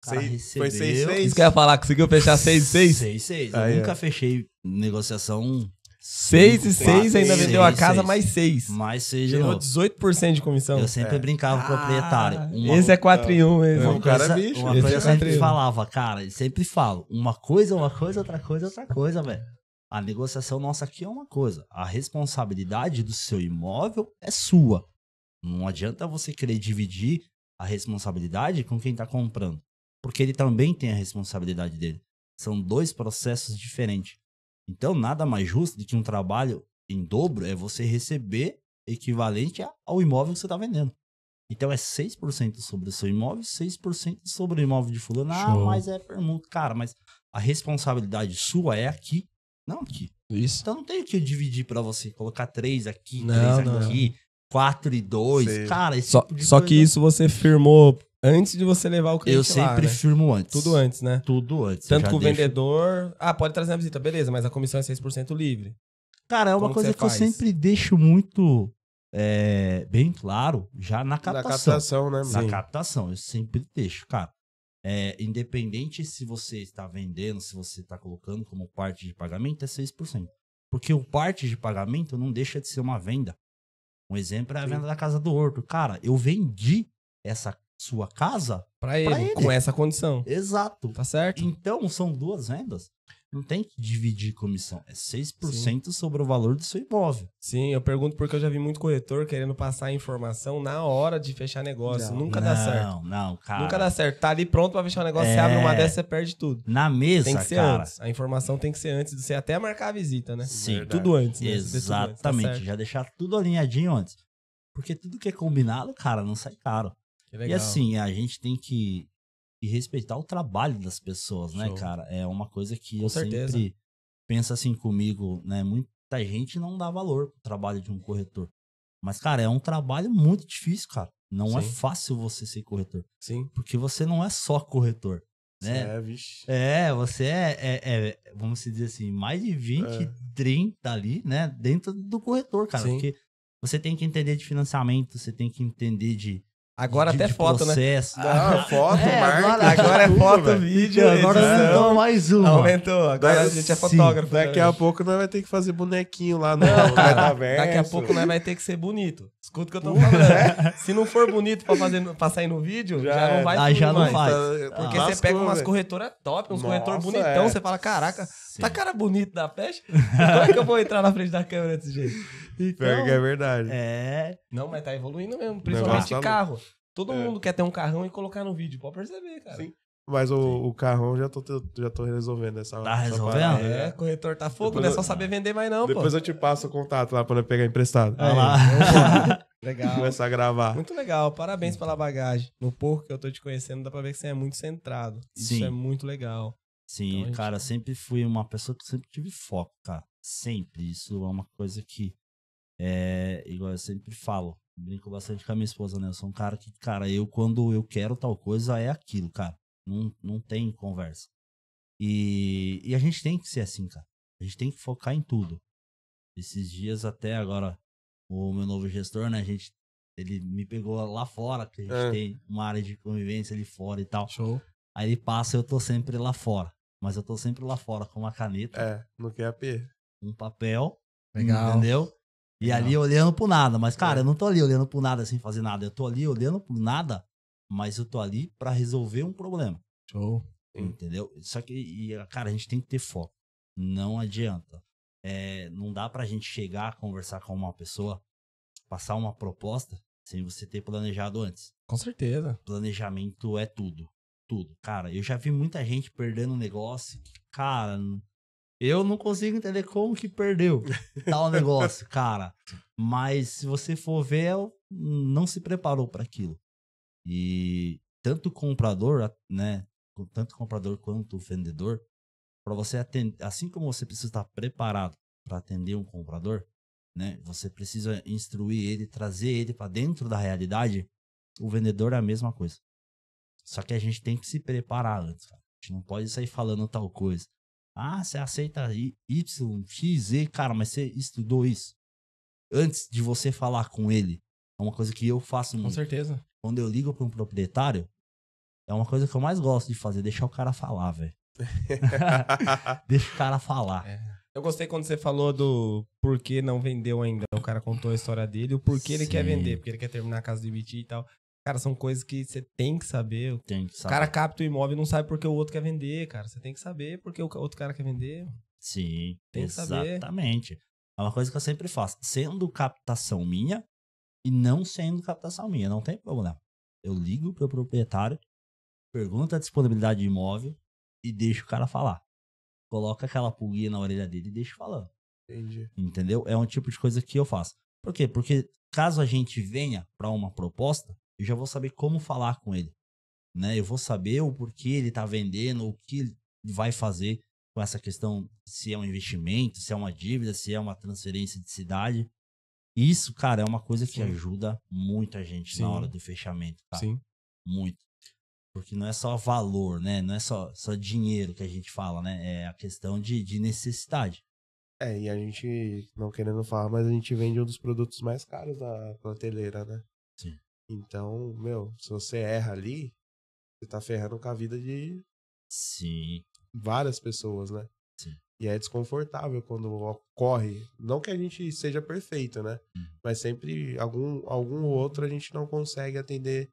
S3: O cara recebeu.
S1: Foi 6-6?
S2: Isso que eu ia falar, conseguiu fechar 6-6?
S3: 6-6. Eu
S1: Aí,
S3: nunca fechei negociação
S2: 6 e 6 ainda
S3: Seis,
S2: vendeu a casa,
S3: seis.
S2: mais 6.
S3: mais 6 de
S2: Gerou
S3: novo.
S2: 18% de comissão.
S3: Eu sempre brincava com o proprietário.
S2: Esse é 4 em 1 mesmo.
S1: Não, cara é bicho.
S3: Uma
S2: Esse
S3: coisa
S2: é
S3: eu sempre
S2: quadrilha.
S3: falava, cara, e sempre falo, uma coisa, outra coisa, velho. A negociação nossa aqui é uma coisa. A responsabilidade do seu imóvel é sua. Não adianta você querer dividir a responsabilidade com quem tá comprando. Porque ele também tem a responsabilidade dele. São 2 processos diferentes. Então, nada mais justo do que um trabalho em dobro é você receber equivalente ao imóvel que você tá vendendo. Então é 6% sobre o seu imóvel, 6% sobre o imóvel de fulano. Ah,
S2: Show.
S3: mas é permuta. Cara, mas a responsabilidade sua é aqui, não aqui.
S2: Isso.
S3: Então não tem que eu dividir pra você, colocar 3 aqui,
S2: Não,
S3: 3
S2: não.
S3: aqui, 4 e 2.
S1: Sei.
S3: Cara, esse
S2: Só
S3: tipo de
S2: que
S3: coisa
S2: isso você firmou antes de você levar o cliente
S3: eu
S2: lá,
S3: sempre
S2: né?
S3: firmo antes.
S2: Tudo antes, né?
S3: Tudo antes.
S2: Tanto
S3: Eu já
S2: que o
S3: deixo-
S2: vendedor... Ah, pode trazer a visita, beleza, mas a comissão é 6% livre.
S3: Cara, é uma
S2: Como que
S3: coisa
S2: você
S3: que eu
S2: faz?
S3: sempre deixo muito bem claro, já na
S1: Na
S3: captação.
S1: captação, né?
S3: Na
S2: Sim.
S3: captação, eu sempre deixo, cara. Independente se você está vendendo, se você está colocando como parte de pagamento, é 6%. Porque o parte de pagamento não deixa de ser uma venda. Um exemplo é a
S1: Sim.
S3: venda da casa do Horto. Cara, eu vendi essa sua casa.
S2: Pra ele, com essa condição.
S3: Exato.
S2: Tá certo?
S3: Então, são 2 vendas. Não tem que dividir comissão. É 6% sobre o valor do seu imóvel.
S2: Sim, eu pergunto porque eu já vi muito corretor querendo passar informação na hora de fechar negócio.
S1: Não.
S2: Nunca dá certo.
S3: Não, cara.
S2: Nunca dá certo. Tá ali pronto pra fechar o negócio, você
S3: É.
S2: abre uma dessa, você perde tudo.
S3: Na mesa,
S2: Tem que ser
S3: cara.
S2: antes. A informação tem que ser antes de você até marcar a visita, né?
S3: Sim.
S1: Verdade.
S2: Tudo antes, né? Você vê tudo antes, tá
S3: Exatamente.
S2: certo.
S3: Já deixar tudo alinhadinho antes. Porque tudo que é combinado, cara, não sai caro.
S2: Que
S3: E
S2: legal.
S3: assim, a gente tem que respeitar o trabalho das pessoas, né,
S2: Show.
S3: cara? É uma coisa que
S2: Com
S3: eu
S2: certeza.
S3: sempre penso assim comigo, né? Muita gente não dá valor pro trabalho de um corretor. Mas, cara, é um trabalho muito difícil, cara. Não é
S2: Sim.
S3: fácil você ser corretor.
S2: Sim.
S3: Porque você não é só corretor, né?
S1: É, vixe.
S3: Você vamos dizer assim, mais de 20, 30 ali, né? Dentro do corretor, cara.
S2: Sim.
S3: Porque você tem que entender de financiamento, você tem que entender de
S2: Agora até foto, né?
S3: processo.
S1: Não, foto, marca.
S2: Agora é
S1: tudo,
S2: foto,
S1: velho.
S2: vídeo,
S3: Agora
S2: edição.
S3: aumentou mais uma.
S2: Aumentou. Agora a gente é
S3: Sim.
S2: fotógrafo.
S1: Daqui
S2: também.
S1: a pouco nós vai ter que fazer bonequinho lá no
S2: Não, cara,
S1: metaverso.
S2: daqui a pouco nós vai ter que ser bonito. Escuta o que eu tô falando. Se não for bonito pra sair no vídeo, já não vai
S3: Aí já não
S2: mais.
S3: vai.
S2: Porque
S1: Lascou,
S2: você pega umas
S1: velho.
S2: corretoras top, uns
S1: Nossa,
S2: corretores bonitão,
S1: é.
S2: você fala, caraca,
S3: Sim.
S2: tá cara bonito da peste? Como é que eu vou entrar na frente da câmera desse jeito?
S1: Pior que é verdade.
S2: Não, mas tá evoluindo mesmo,
S1: negócio
S2: principalmente
S1: tá
S2: carro. Todo
S1: É.
S2: mundo quer ter um carrão e colocar no vídeo, pode perceber, cara.
S1: Sim. Mas o carrão já tô resolvendo essa
S3: Tá
S1: essa
S3: resolvendo?
S1: parada.
S2: É, corretor tá fogo,
S1: Depois
S2: não é
S1: eu-
S2: só saber vender mais não,
S1: Depois
S2: pô.
S1: eu te passo o contato lá pra eu pegar emprestado.
S3: Olha lá.
S2: Vambora. Legal.
S1: Começar a gravar.
S2: Muito legal, parabéns pela bagagem. No pouco que eu tô te conhecendo, dá pra ver que você é muito centrado. Isso
S3: Sim.
S2: é muito legal.
S3: Sim,
S2: Então, a gente-
S3: cara, sempre fui uma pessoa que sempre tive foco, cara. Sempre. Isso é uma coisa que igual eu sempre falo. Brinco bastante com a minha esposa, né? Eu sou um cara que, cara, quando eu quero tal coisa, é aquilo, cara. Não tem conversa. E a gente tem que ser assim, cara. A gente tem que focar em tudo. Esses dias até agora, o meu novo gestor, né, ele me pegou lá fora, que a gente tem uma área de convivência ali fora e tal.
S2: Show.
S3: Aí ele passa, eu tô sempre lá fora. Mas eu tô sempre lá fora com uma caneta,
S1: No QAP.
S3: um papel,
S2: Legal.
S3: entendeu? E
S2: Legal.
S3: ali olhando pro nada. Mas, cara, eu não tô ali olhando pro nada sem fazer nada. Eu tô ali olhando pro nada, mas eu tô ali pra resolver um problema.
S2: Show.
S3: Entendeu? Só que, cara, a gente tem que ter foco. Não adianta. Não dá pra gente chegar, conversar com uma pessoa, passar uma proposta, sem você ter planejado antes.
S2: Com certeza.
S3: Planejamento é tudo. Tudo. Cara, eu já vi muita gente perdendo negócio. Cara, eu não consigo entender como que perdeu tal negócio, cara. Mas se você for ver, não se preparou para aquilo. E tanto o comprador, né? Tanto o comprador quanto o vendedor, para você atender, assim como você precisa estar preparado para atender um comprador, né? Você precisa instruir ele, trazer ele para dentro da realidade. O vendedor é a mesma coisa. Só que a gente tem que se preparar antes, cara. A gente não pode sair falando tal coisa. Ah, você aceita Y, X, Z, cara, mas você estudou isso? Antes de você falar com ele, é uma coisa que eu faço
S2: Com
S3: muito.
S2: certeza.
S3: Quando eu ligo para um proprietário, é uma coisa que eu mais gosto de fazer, deixar o cara falar, velho. Deixa o cara falar.
S2: Eu gostei quando você falou do porquê não vendeu ainda. O cara contou a história dele, o porquê ele quer vender, porque ele quer terminar a casa de emitir e tal. Cara, são coisas que você tem que saber.
S3: Tem que
S2: O
S3: saber.
S2: cara capta o imóvel e não sabe porque o outro quer vender, cara. Você tem que saber porque o outro cara quer vender.
S3: Sim,
S2: Tem que saber.
S3: exatamente. É uma coisa que eu sempre faço. Sendo captação minha e não sendo captação minha, não tem problema. Eu ligo pro proprietário, pergunto a disponibilidade de imóvel e deixo o cara falar. Coloca aquela pulguinha na orelha dele e deixa falando.
S1: Entendi.
S3: Entendeu? É um tipo de coisa que eu faço. Por quê? Porque caso a gente venha para uma proposta, eu já vou saber como falar com ele, né? Eu vou saber o porquê ele tá vendendo, o que ele vai fazer com essa questão, se é um investimento, se é uma dívida, se é uma transferência de cidade. Isso, cara, é uma coisa que ajuda muito a gente na hora do fechamento, cara.
S2: Sim.
S3: Muito. Porque não é só valor, né? Não é só dinheiro que a gente fala, né? É a questão de necessidade.
S1: E a gente, não querendo falar, mas a gente vende um dos produtos mais caros da prateleira, né?
S3: Sim.
S1: Então, se você erra ali, você tá ferrando com a vida de
S3: Sim.
S1: várias pessoas, né?
S3: Sim.
S1: E é desconfortável quando ocorre. Não que a gente seja perfeito, né? Mas sempre algum outro a gente não consegue atender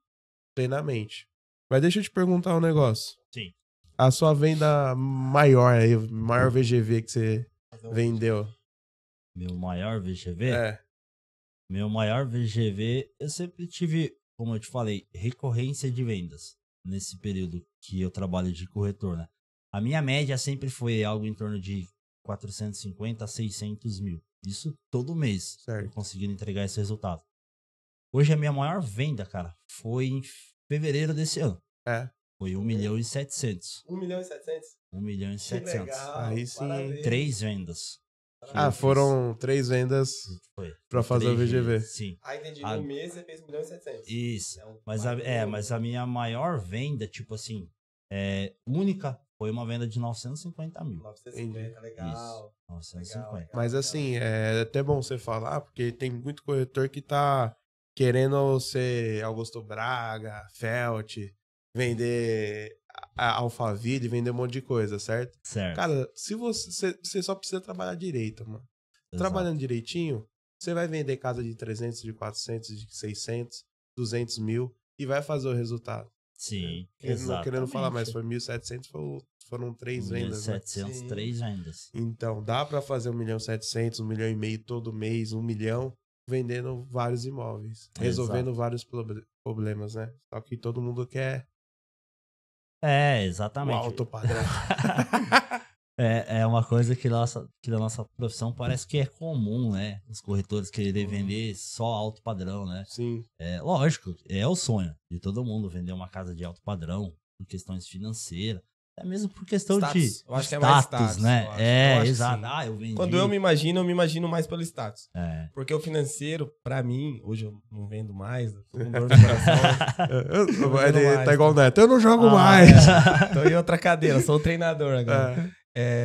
S1: plenamente. Mas deixa eu te perguntar um negócio.
S3: Sim.
S1: A sua venda maior aí, maior VGV que você vendeu.
S3: Meu maior VGV?
S1: É.
S3: Meu maior VGV, eu sempre tive, como eu te falei, recorrência de vendas nesse período que eu trabalho de corretor, né? A minha média sempre foi algo em torno de 450 a 600 mil. Isso todo mês.
S1: Certo.
S3: Eu conseguindo entregar esse resultado. Hoje a minha maior venda, cara, foi em fevereiro desse ano. Foi 1.700.000.
S2: 1.700.000?
S3: 1.700.000.
S1: Aí sim.
S2: Parabéns.
S3: 3 vendas.
S1: Foram 3 vendas
S3: Foi.
S1: pra fazer o
S3: 3
S1: VGV.
S3: vendas, sim.
S2: Ah, entendi.
S3: Ah,
S2: No mês você fez 1.700.000.
S3: Isso.
S2: É um
S3: Mas
S2: baita
S3: a minha maior venda, tipo assim, única, foi uma venda de 950 mil.
S2: 950, legal.
S3: 950.
S2: Legal.
S1: Mas assim, é até bom você falar, porque tem muito corretor que tá querendo ser Augusto Braga, Felt, vender Alphaville, vender um monte de coisa, certo?
S3: Certo.
S1: Cara, se você só precisa trabalhar direito, mano.
S3: Exato.
S1: Trabalhando direitinho, você vai vender casa de 300, de 400, de 600, 200 mil e vai fazer o resultado.
S3: Sim,
S1: Não querendo falar, mas foi 1.700, foram 3 vendas, né?
S3: 1.700, 3 vendas.
S1: Então, dá pra fazer 1.700.000, 1,5 milhão todo mês, 1 milhão, vendendo vários imóveis, resolvendo vários problemas, né? Só que todo mundo quer o
S3: Exatamente.
S1: alto padrão.
S3: É uma coisa que da nossa profissão parece que é comum, né? Os corretores quererem vender só alto padrão, né?
S1: Sim.
S3: Lógico, é o sonho de todo mundo vender uma casa de alto padrão, por questões financeiras. É mesmo por questão
S2: Status.
S3: de
S2: Eu acho que é mais status,
S3: né?
S2: eu acho que
S3: Exato.
S2: sim.
S3: Eu vendi.
S2: Quando eu me imagino mais pelo status.
S3: É.
S2: Porque o financeiro, pra mim, hoje eu não vendo mais, tô com dor no coração.
S1: Ele tá igual o Neto, eu não jogo
S3: Ah,
S1: mais.
S2: Tô em outra cadeira, sou o treinador agora.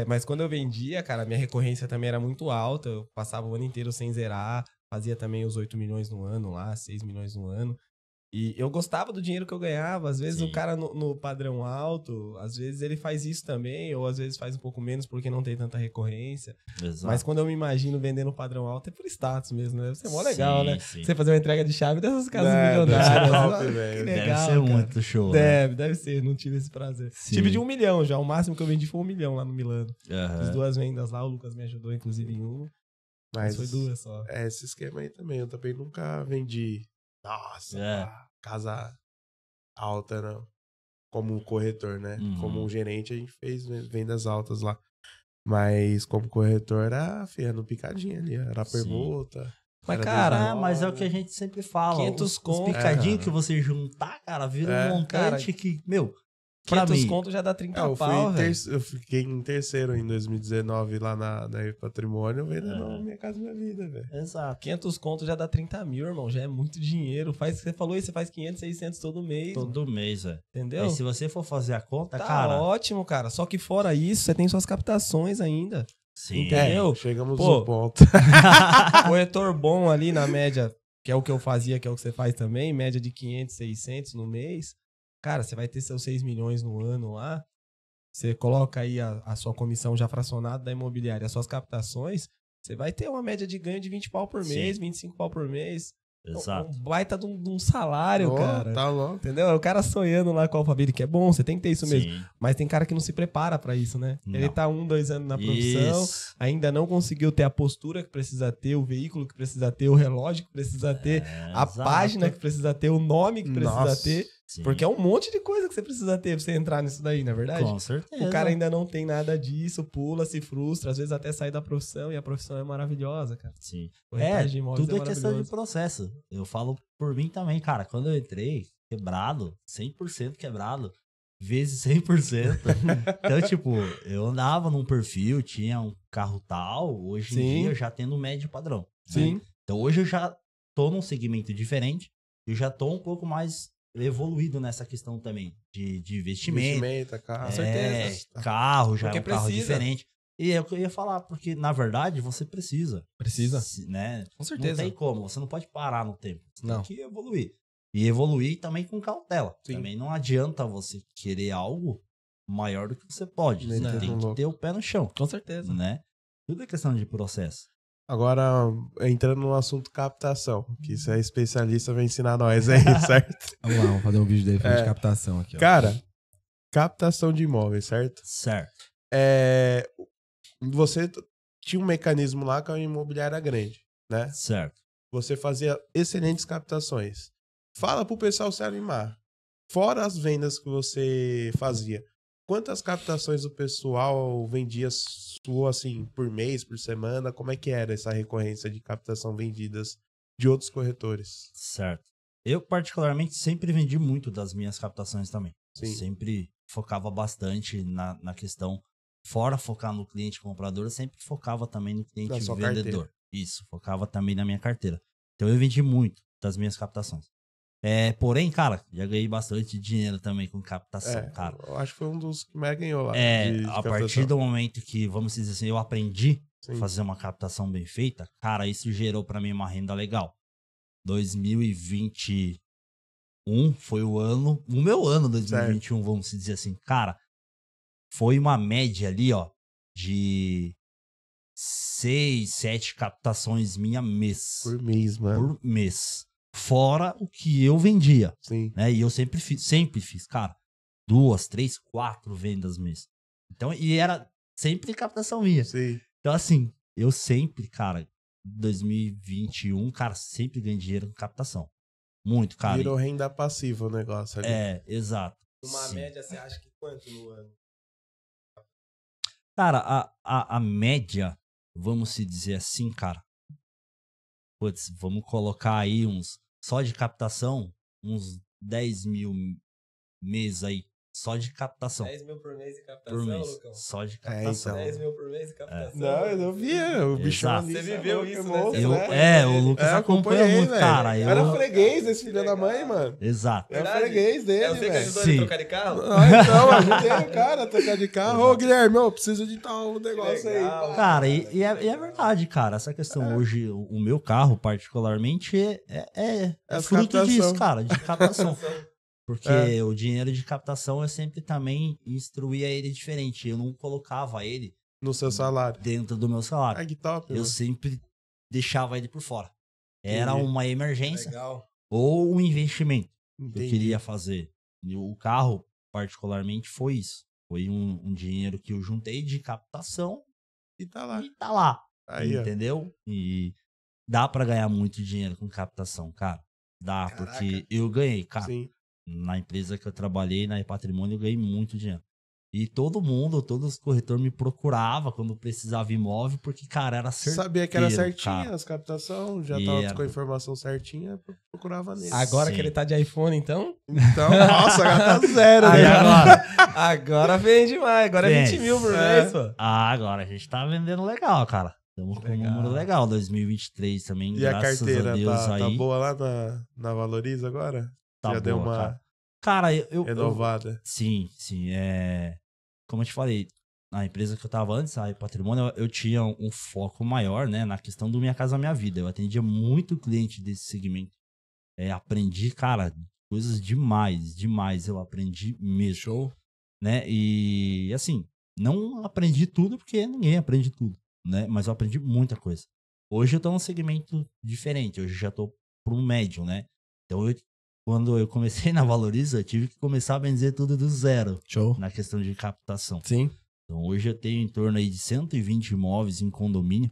S2: Mas quando eu vendia, cara, minha recorrência também era muito alta. Eu passava o ano inteiro sem zerar. Fazia também os 8 milhões no ano lá, 6 milhões no ano. E eu gostava do dinheiro que eu ganhava. Às vezes
S3: Sim.
S2: o cara no padrão alto, às vezes ele faz isso também, ou às vezes faz um pouco menos porque não tem tanta recorrência.
S3: Exato.
S2: Mas quando eu me imagino vendendo padrão alto, é por status mesmo, né? Deve ser mó legal,
S3: Sim,
S2: né?
S3: sim.
S2: Você fazer uma entrega de chave dessas casas
S1: Deve
S2: milionárias.
S1: ser top,
S2: Ah,
S1: velho.
S2: que
S3: Deve
S2: legal,
S3: ser
S2: cara.
S3: muito show. Né?
S2: Deve ser. Não tive esse prazer.
S3: Sim.
S2: Tive de 1 milhão já. O máximo que eu vendi foi 1 milhão lá no Milano.
S3: Aham.
S2: Fiz 2 vendas lá, o Lucas me ajudou, inclusive, em uma. Mas foi 2 só.
S1: Esse esquema aí também. Eu também nunca vendi. Nossa, casa alta, não. Como um corretor, né?
S3: Uhum.
S1: Como um gerente, a gente fez vendas altas lá. Mas como corretor, era ferrando picadinha ali. Era
S3: Sim.
S1: permuta.
S2: Mas,
S1: era
S2: cara,
S1: desenho.
S3: Mas é o que a gente sempre fala.
S2: 500
S3: os
S2: conto,
S3: picadinhos
S1: cara.
S3: que você juntar, cara, vira um montante
S2: cara.
S3: que, meu, pra
S2: 500
S3: mim.
S2: conto já dá 30
S1: Eu
S2: pau, velho.
S1: eu fiquei em terceiro em 2019 lá na Patrimônio, vendendo Minha Casa Minha Vida, velho.
S3: Exato.
S2: 500 conto já dá 30 mil, irmão. Já é muito dinheiro. Você falou isso, você faz 500, 600 todo mês.
S3: Todo mês, velho.
S2: Entendeu?
S3: E se você for fazer a conta,
S2: Tá
S3: cara...
S2: ótimo, cara. Só que fora isso, você tem suas captações ainda.
S3: Sim.
S2: Entendeu?
S1: Chegamos
S2: Pô.
S1: no ponto.
S2: Corretor bom ali na média, que é o que eu fazia, que é o que você faz também, média de 500, 600 no mês. Cara, você vai ter seus 6 milhões no ano lá. Você coloca aí a sua comissão já fracionada da imobiliária, as suas captações, você vai ter uma média de ganho de 20 pau por mês, 25 pau por mês.
S3: Exato.
S2: Um baita de um salário, cara.
S1: Tá louco.
S2: Entendeu? O cara sonhando lá com a Alphaville, que é bom, você tem que ter isso mesmo.
S3: Sim.
S2: Mas tem cara que não se prepara pra isso, né?
S3: Não.
S2: Ele tá 1, 2 anos na profissão,
S3: Isso.
S2: ainda não conseguiu ter a postura que precisa ter, o veículo que precisa ter, o relógio que precisa ter, a
S3: Exato.
S2: página que precisa ter, o nome que precisa
S1: Nossa.
S2: ter.
S3: Sim.
S2: Porque é um monte de coisa que você precisa ter pra você entrar nisso daí, não é verdade?
S3: Com certeza.
S2: O cara ainda não tem nada disso, pula, se frustra, às vezes até sai da profissão, e a profissão é maravilhosa, cara.
S3: Sim.
S2: Corretagem de imóveis
S3: Tudo é questão de
S2: maravilhoso.
S3: processo. Eu falo por mim também, cara. Quando eu entrei, quebrado, 100% quebrado, vezes 100%. Então, tipo, eu andava num perfil, tinha um carro tal, hoje em
S2: Sim.
S3: dia eu já tendo um médio padrão. né?
S2: Sim,
S3: Então, hoje eu já tô num segmento diferente, eu já tô um pouco mais evoluído nessa questão também de investimento.
S1: cara.
S2: Com certeza.
S3: Carro, já
S2: Porque
S3: é um carro
S2: precisa.
S3: diferente. E é o que eu ia falar, porque na verdade você precisa.
S2: precisa.
S3: Né?
S2: Com certeza.
S3: Não tem como, você não pode parar no tempo. Você
S2: Não.
S3: tem que evoluir. E evoluir também com cautela.
S1: Sim.
S3: Também não adianta você querer algo maior do que você pode. Você
S1: Metendo
S3: tem que
S1: louco.
S3: ter o pé no chão,
S2: Com certeza.
S3: né? Tudo é questão de processo.
S1: Agora, entrando no assunto captação, que você é especialista, vai ensinar nós aí, certo?
S2: Vamos lá, vamos fazer um vídeo daí falando de captação aqui, ó.
S1: Cara, captação de imóveis, certo?
S3: Certo.
S1: Você tinha um mecanismo lá que a imobiliária grande, né?
S3: Certo.
S1: Você fazia excelentes captações. Fala pro pessoal se animar. Fora as vendas que você fazia, quantas captações o pessoal vendia sua, assim, por mês, por semana? Como é que era essa recorrência de captação vendidas de outros corretores?
S3: Certo. Eu, particularmente, sempre vendi muito das minhas captações também.
S1: Sim.
S3: Sempre focava bastante na questão. Fora focar no cliente comprador, eu sempre focava também no cliente
S1: Na sua
S3: vendedor.
S1: carteira.
S3: Isso, focava também na minha carteira. Então eu vendi muito das minhas captações. Porém, cara, já ganhei bastante dinheiro também com captação, cara.
S1: Eu acho que foi um dos que mais ganhou lá. de
S3: A
S1: captação.
S3: partir do momento que, vamos dizer assim, eu aprendi
S1: Sim.
S3: a fazer uma captação bem feita, cara, isso gerou pra mim uma renda legal. 2021 foi o meu ano 2021, vamos dizer assim. Cara, foi uma média ali, ó, de 6, 7 captações minha mês.
S1: Por mês, mano.
S3: Por mês. Fora o que eu vendia,
S1: Sim.
S3: né? E eu sempre fiz, cara, 2, 3, 4 vendas mês. Então, e era sempre captação minha.
S1: Sim.
S3: Então, assim, eu sempre, cara, 2021, cara, sempre ganhei dinheiro com captação. Muito, cara.
S1: Virou renda passiva o negócio ali.
S3: Exato.
S2: Uma
S3: Sim.
S2: média, você acha que quanto no ano?
S3: Cara, a média, vamos se dizer assim, cara. Putz, vamos colocar aí só de captação, uns 10 mil mês aí. Só de captação.
S2: 10 mil por mês de captação,
S3: Por mês.
S2: Lucão?
S3: Só de captação.
S1: então.
S2: 10 mil por mês de captação.
S1: Não, eu não via. O bichão
S3: Exato.
S1: ali.
S2: Você
S1: sabe,
S2: viveu
S1: é
S2: isso, né?
S1: monstro,
S2: Você
S3: O Lucas
S1: eu
S3: acompanha
S1: acompanhei,
S3: muito,
S1: velho.
S3: cara.
S1: Eu era freguês desse filho da mãe, mano.
S3: Exato.
S1: Eu era
S2: Verdade?
S1: freguês dele,
S2: É você que
S1: velho.
S2: ajudou
S3: Sim.
S2: ele a trocar de carro?
S1: Então, ajudei o cara a trocar de carro. Ô, Guilherme, eu preciso de tal negócio aí.
S2: legal.
S1: pá.
S3: Cara, e é verdade, cara. Essa questão hoje, o meu carro, particularmente, é
S1: As
S3: fruto
S1: captação.
S3: disso, cara, de captação. Porque
S1: É.
S3: o dinheiro de captação eu sempre também instruía ele diferente. Eu não colocava ele
S1: No seu salário.
S3: dentro do meu salário.
S1: Ai, que top,
S3: Eu
S1: mano.
S3: sempre deixava ele por fora. Era
S1: Entendi.
S3: uma emergência
S2: Legal.
S3: ou um investimento que eu
S1: Entendi.
S3: queria fazer. E o carro, particularmente, foi isso. Foi um dinheiro que eu juntei de captação
S1: E tá lá.
S3: e tá lá.
S1: Aí, ó.
S3: Entendeu? E dá pra ganhar muito dinheiro com captação, cara. Dá,
S2: Caraca.
S3: porque eu ganhei, cara.
S1: Sim.
S3: Na empresa que eu trabalhei, na Patrimônio, eu ganhei muito dinheiro. E todos os corretores me procuravam quando precisava imóvel, porque, cara, era certeiro.
S1: Sabia que era certinha
S3: cara.
S1: as captação, já
S3: E
S1: tava
S3: era.
S1: com a informação certinha, procurava nele.
S2: Agora
S3: Sim.
S2: que ele tá de iPhone, então?
S1: Então, nossa, agora tá zero,
S3: Aí
S1: né?
S2: Agora vende mais. Agora é 20 mil por
S1: É.
S2: mês, pô.
S3: Agora a gente tá vendendo legal, cara. Estamos com um
S2: Legal.
S3: número legal, 2023 também,
S1: E a
S3: graças
S1: carteira
S3: a Deus
S1: tá
S3: aí.
S1: boa lá na Valoriza agora?
S3: Tá
S1: Já deu
S3: boa,
S1: uma
S3: Cara, eu
S1: renovada.
S3: sim. Como eu te falei, na empresa que eu tava antes, a Patrimônio, eu tinha um foco maior, né, na questão do Minha Casa Minha Vida. Eu atendia muito cliente desse segmento. Aprendi, cara, coisas demais. Eu aprendi mesmo.
S2: Show.
S3: Né? E assim, não aprendi tudo porque ninguém aprende tudo, né? Mas eu aprendi muita coisa. Hoje eu tô num segmento diferente, hoje eu já tô para um médio, né? Então quando eu comecei na Valoriza, eu tive que começar a vender tudo do zero
S2: Show.
S3: na questão de captação.
S2: Sim.
S3: Então hoje eu tenho em torno aí de 120 imóveis em condomínio.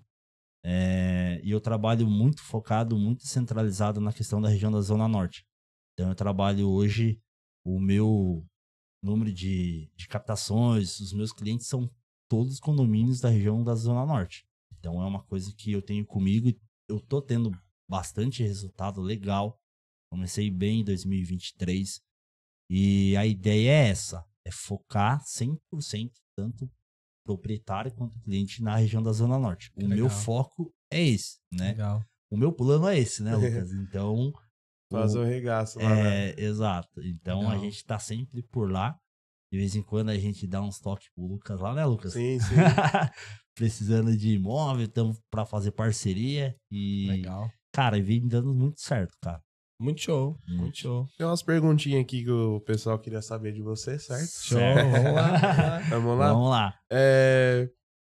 S3: E eu trabalho muito focado, muito centralizado na questão da região da Zona Norte. Então eu trabalho hoje, o meu número de captações, os meus clientes são todos condomínios da região da Zona Norte. Então é uma coisa que eu tenho comigo e eu tô tendo bastante resultado legal. Comecei bem em 2023 e a ideia é essa, é focar 100% tanto proprietário quanto cliente na região da Zona Norte. O meu foco é esse, né?
S2: Legal.
S3: O meu plano é esse, né, Lucas? Então...
S1: Faz o regaço lá, né?
S3: Exato. Então
S2: Legal.
S3: a gente tá sempre por lá. De vez em quando a gente dá uns toques pro Lucas lá, né, Lucas?
S1: Sim, sim.
S3: Precisando de imóvel, estamos pra fazer parceria. E,
S2: Legal.
S3: cara, vem dando muito certo, cara.
S2: Muito show. Muito show.
S1: Tem umas perguntinhas aqui que o pessoal queria saber de você, certo?
S2: Show.
S3: Certo.
S2: Vamos lá.
S1: Vamos lá?
S3: Vamos lá.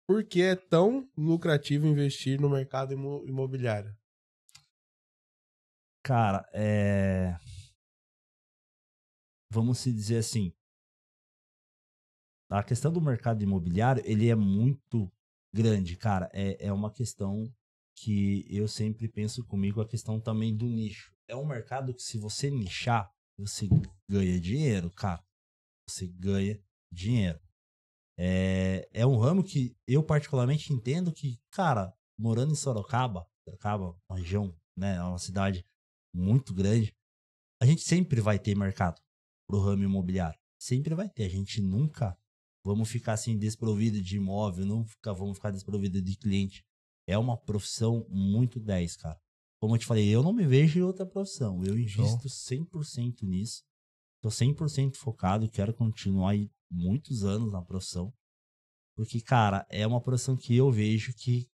S1: Por que é tão lucrativo investir no mercado imobiliário?
S3: Cara, vamos se dizer assim. A questão do mercado imobiliário, ele é muito grande, cara. É uma questão que eu sempre penso comigo, a questão também do nicho. É um mercado que, se você nichar, você ganha dinheiro, cara. Você ganha dinheiro. É um ramo que eu particularmente entendo que, cara, morando em Sorocaba, uma região, né, é uma cidade muito grande, a gente sempre vai ter mercado pro ramo imobiliário. Sempre vai ter. A gente nunca vamos ficar assim desprovido de imóvel, vamos ficar desprovido de cliente. É uma profissão muito 10, cara. Como eu te falei, eu não me vejo em outra profissão. Eu invisto 100% nisso. Tô 100% focado, quero continuar aí muitos anos na profissão. Porque, cara, é uma profissão que eu vejo que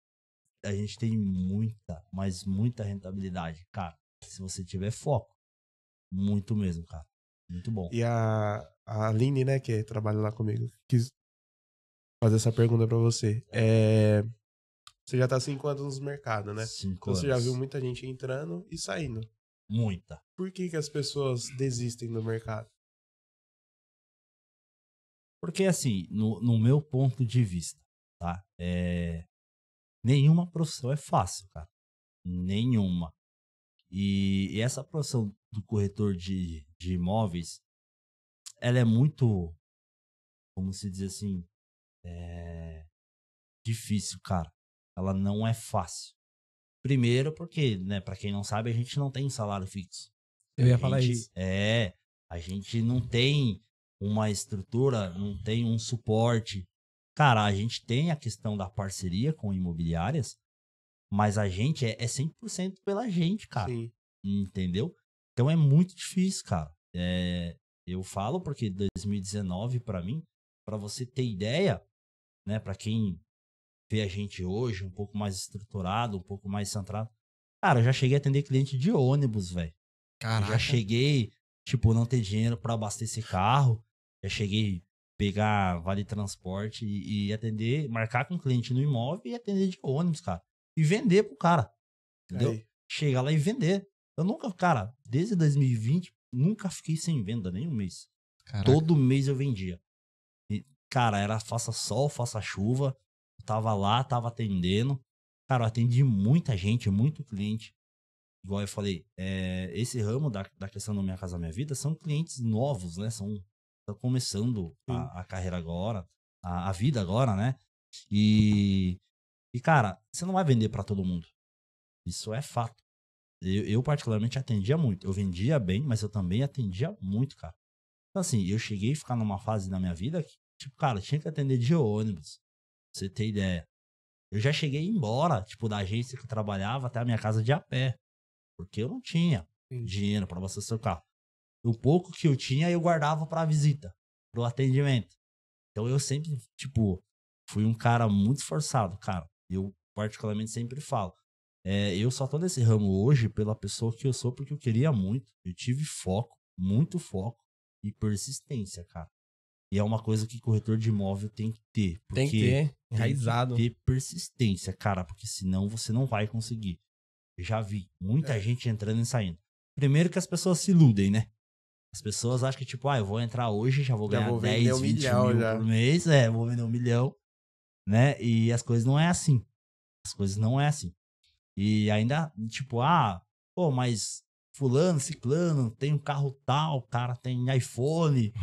S3: a gente tem muita, mas muita rentabilidade, cara. Se você tiver foco. Muito mesmo, cara. Muito bom.
S1: E a Aline, né, que trabalha lá comigo, quis fazer essa pergunta pra você. Você já tá 5 anos no mercado, né?
S3: 5
S1: Então
S3: anos.
S1: você já viu muita gente entrando e saindo.
S3: Muita.
S1: Por que as pessoas desistem do mercado?
S3: Porque, assim, no meu ponto de vista, tá? Nenhuma profissão é fácil, cara. Nenhuma. E essa profissão do corretor de imóveis, ela é muito, como se diz assim, difícil, cara. Ela não é fácil. Primeiro porque, né, pra quem não sabe, a gente não tem salário fixo.
S2: Eu ia falar isso.
S3: A gente não tem uma estrutura, não tem um suporte. Cara, a gente tem a questão da parceria com imobiliárias, mas a gente é 100% pela gente, cara.
S1: Sim.
S3: Entendeu? Então é muito difícil, cara. Eu falo porque 2019, pra mim, pra você ter ideia, né, pra quem vê a gente hoje um pouco mais estruturado, um pouco mais centrado, cara, eu já cheguei a atender cliente de ônibus, velho. Já cheguei, tipo, não ter dinheiro pra abastecer carro. Já cheguei pegar vale transporte e atender, marcar com o cliente no imóvel e atender de ônibus, cara. E vender pro cara. Entendeu?
S1: Aí.
S3: Chegar lá e vender. Eu nunca, cara, desde 2020, nunca fiquei sem venda, nem um mês.
S2: Caraca.
S3: Todo mês eu vendia. E, cara, era faça sol, faça chuva. Eu tava lá, tava atendendo. Cara, eu atendi muita gente, muito cliente. Igual eu falei, esse ramo da questão do Minha Casa Minha Vida são clientes novos, né? São Tá começando a carreira agora, a vida agora, né? E, cara, você não vai vender pra todo mundo. Isso é fato. Eu particularmente atendia muito. Eu vendia bem, mas eu também atendia muito, cara. Então, assim, eu cheguei a ficar numa fase na minha vida que, tipo, cara, eu tinha que atender de ônibus. Pra você ter ideia. Eu já cheguei a ir embora, tipo, da agência que eu trabalhava até a minha casa de a pé. Porque eu não tinha dinheiro pra abastecer o carro. O pouco que eu tinha, eu guardava pra visita, pro atendimento. Então eu sempre, tipo, fui um cara muito esforçado, cara. Eu particularmente sempre falo. Eu só tô nesse ramo hoje pela pessoa que eu sou, porque eu queria muito. Eu tive foco, muito foco e persistência, cara. E é uma coisa que corretor de imóvel tem que ter.
S2: Tem que ter, enraizado.
S3: Tem que ter persistência, cara, porque senão você não vai conseguir. Eu já vi muita gente entrando e saindo. Primeiro que as pessoas se iludem, né? As pessoas acham que, tipo, eu vou entrar hoje, já vou ganhar 10, 20 mil por mês. Vou vender 1 milhão, né? E as coisas não é assim. As coisas não é assim. E ainda, tipo, pô, mas fulano, ciclano, tem um carro tal, o cara tem iPhone,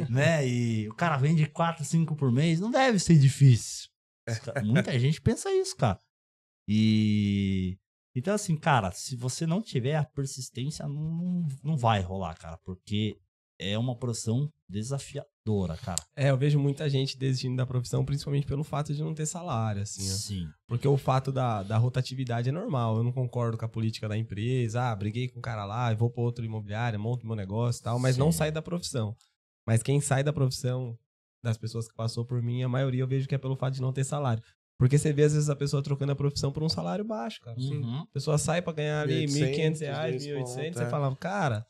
S3: né? E o cara vende 4, 5 por mês. Não deve ser difícil. Muita gente pensa isso, cara. Então, assim, cara, se você não tiver a persistência, não vai rolar, cara. Porque é uma profissão desafiadora, cara.
S2: Eu vejo muita gente desistindo da profissão, principalmente pelo fato de não ter salário, assim.
S3: Sim.
S2: Porque o fato da rotatividade é normal. Eu não concordo com a política da empresa. Briguei com o cara lá, vou pra outra imobiliária, monto meu negócio e tal, mas não sai da profissão. Mas quem sai da profissão, das pessoas que passou por mim, a maioria eu vejo que é pelo fato de não ter salário. Porque você vê, às vezes, a pessoa trocando a profissão por um salário baixo, cara. A pessoa sai pra ganhar ali R$1.500, R$1.800, você fala, cara,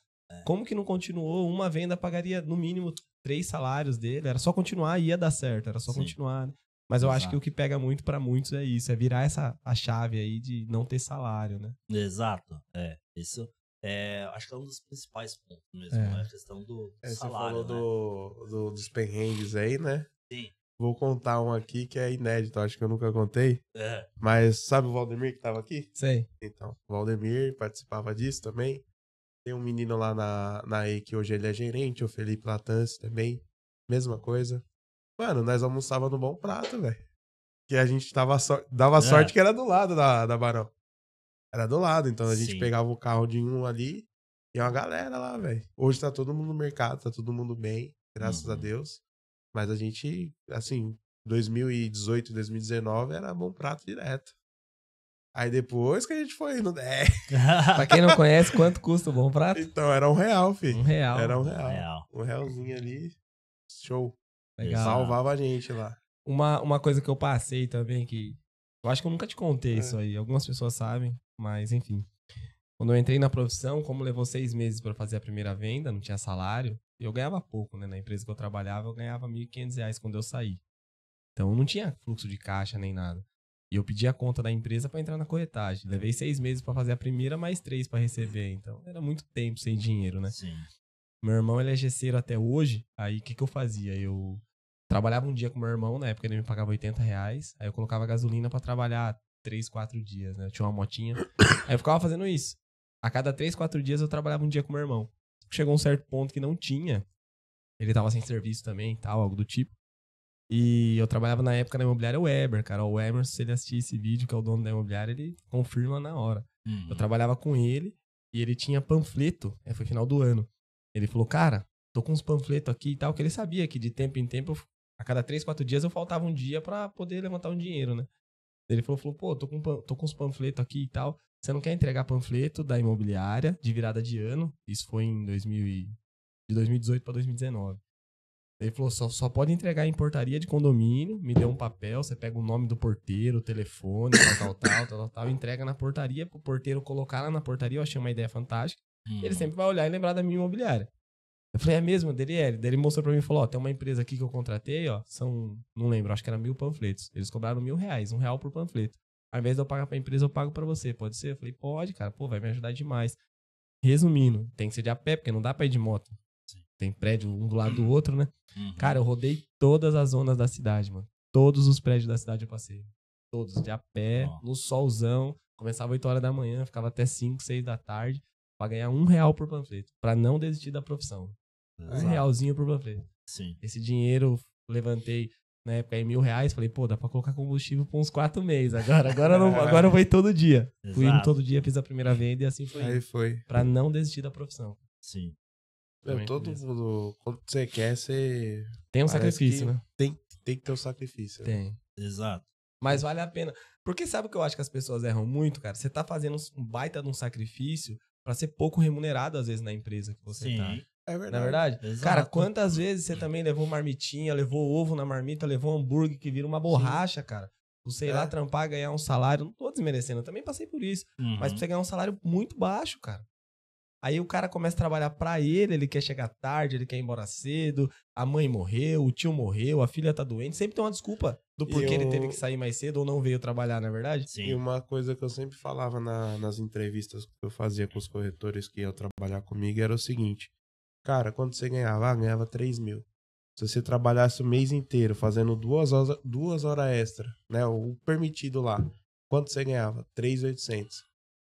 S2: como que não continuou? Uma venda pagaria, no mínimo, 3 salários dele. Era só continuar, ia dar certo. Era só continuar, né? Mas eu acho que o que pega muito pra muitos é isso. É virar a chave aí de não ter salário, né?
S3: Exato. Isso acho que é um dos principais pontos mesmo. É a questão do salário,
S1: você falou dos perrengues aí, né?
S3: Sim.
S1: Vou contar um aqui que é inédito, acho que eu nunca contei. Mas sabe o Valdemir que tava aqui?
S2: Sei.
S1: Então, o Valdemir participava disso também. Tem um menino lá na E que hoje ele é gerente, o Felipe Latance também. Mesma coisa. Mano, nós almoçava no Bom Prato, velho. Que a gente dava sorte que era do lado da Barão. Era do lado, então a gente pegava o carro de um ali e uma galera lá, velho. Hoje tá todo mundo no mercado, tá todo mundo bem, graças a Deus. Mas a gente, assim, 2018, 2019 era Bom Prato direto. Aí depois que a gente foi no
S2: Pra quem não conhece, quanto custa o Bom Prato?
S1: Então, era R$1, filho.
S2: R$1.
S1: Era R$1. R$1 ali, show.
S2: Legal.
S1: Salvava a gente lá.
S2: Uma coisa que eu passei também, que eu acho que eu nunca te contei isso aí. Algumas pessoas sabem, mas enfim. Quando eu entrei na profissão, como levou 6 meses pra fazer a primeira venda, não tinha salário, eu ganhava pouco, né? Na empresa que eu trabalhava, eu ganhava R$1.500 quando eu saí. Então não tinha fluxo de caixa nem nada. E eu pedi a conta da empresa pra entrar na corretagem. Levei 6 meses pra fazer a primeira, mais 3 pra receber. Então era muito tempo sem dinheiro, né?
S3: Sim.
S2: Meu irmão, ele é gesseiro até hoje. Aí o que eu fazia? Eu trabalhava um dia com meu irmão, na época ele me pagava R$80. Aí eu colocava gasolina pra trabalhar 3, 4 dias, né? Eu tinha uma motinha. Aí eu ficava fazendo isso. A cada 3, 4 dias eu trabalhava um dia com meu irmão. Chegou um certo ponto que não tinha. Ele tava sem serviço também, tal, algo do tipo. E eu trabalhava na época na imobiliária Weber, cara. O Weber, se ele assistir esse vídeo, que é o dono da imobiliária, ele confirma na hora. Eu trabalhava com ele e ele tinha panfleto. Foi final do ano. Ele falou, cara, tô com uns panfletos aqui e tal, que ele sabia que de tempo em tempo, a cada 3, 4 dias eu faltava um dia pra poder levantar um dinheiro, né? Ele falou, pô, tô com uns panfletos aqui e tal. Você não quer entregar panfleto da imobiliária de virada de ano? Isso foi em de 2018 pra 2019. Ele falou, só pode entregar em portaria de condomínio, me deu um papel, você pega o nome do porteiro, o telefone, tal, entrega na portaria, pro porteiro colocar lá na portaria. Eu achei uma ideia fantástica. Ele sempre vai olhar e lembrar da minha imobiliária. Eu falei, é mesmo? Daí ele mostrou pra mim e falou, tem uma empresa aqui que eu contratei, não lembro, acho que era 1.000 panfletos. Eles cobraram R$1.000, R$1 por panfleto. Ao invés de eu pagar pra empresa, eu pago pra você, pode ser? Eu falei, pode, cara, pô, vai me ajudar demais. Resumindo, tem que ser de a pé, porque não dá pra ir de moto. Tem prédio um do lado do outro, né? Cara, eu rodei todas as zonas da cidade, mano. Todos os prédios da cidade eu passei. Todos, de a pé, no solzão. Começava 8 horas da manhã, ficava até 5, 6 da tarde, pra ganhar R$1 por panfleto. Pra não desistir da profissão. R$1 por panfleto.
S3: Sim.
S2: Esse dinheiro, levantei na época aí R$1.000, falei, pô, dá pra colocar combustível por uns 4 meses. Agora eu vou ir todo dia. Fui indo
S3: Exato.
S2: todo dia, fiz a primeira venda e assim foi.
S1: Aí foi.
S2: Pra não desistir da profissão.
S3: Sim.
S1: Meu, todo mundo, quando você quer, você...
S2: Tem um
S1: Parece
S2: sacrifício,
S1: que
S2: né?
S1: Tem que ter o sacrifício. Né?
S2: Tem.
S3: Exato.
S2: Mas vale a pena. Porque sabe o que eu acho que as pessoas erram muito, cara? Você tá fazendo um baita de um sacrifício pra ser pouco remunerado, às vezes, na empresa que você tá.
S1: É
S2: Não é verdade?
S3: Exato.
S2: Cara, quantas vezes você também levou marmitinha, levou ovo na marmita, levou hambúrguer que vira uma borracha, cara. Você ir lá trampar, ganhar um salário. Não tô desmerecendo, eu também passei por isso.
S3: Uhum.
S2: Mas pra você ganhar um salário muito baixo, cara. Aí o cara começa a trabalhar pra ele quer chegar tarde, ele quer ir embora cedo, a mãe morreu, o tio morreu, a filha tá doente. Sempre tem uma desculpa do porquê ele teve que sair mais cedo ou não veio trabalhar, não é verdade?
S3: Sim.
S1: E uma coisa que eu sempre falava nas entrevistas que eu fazia com os corretores que iam trabalhar comigo era o seguinte. Cara, quando você ganhava? Ah, ganhava 3 mil. Se você trabalhasse o mês inteiro fazendo 2 horas extra, né? O permitido lá. Quanto você ganhava? 3.800.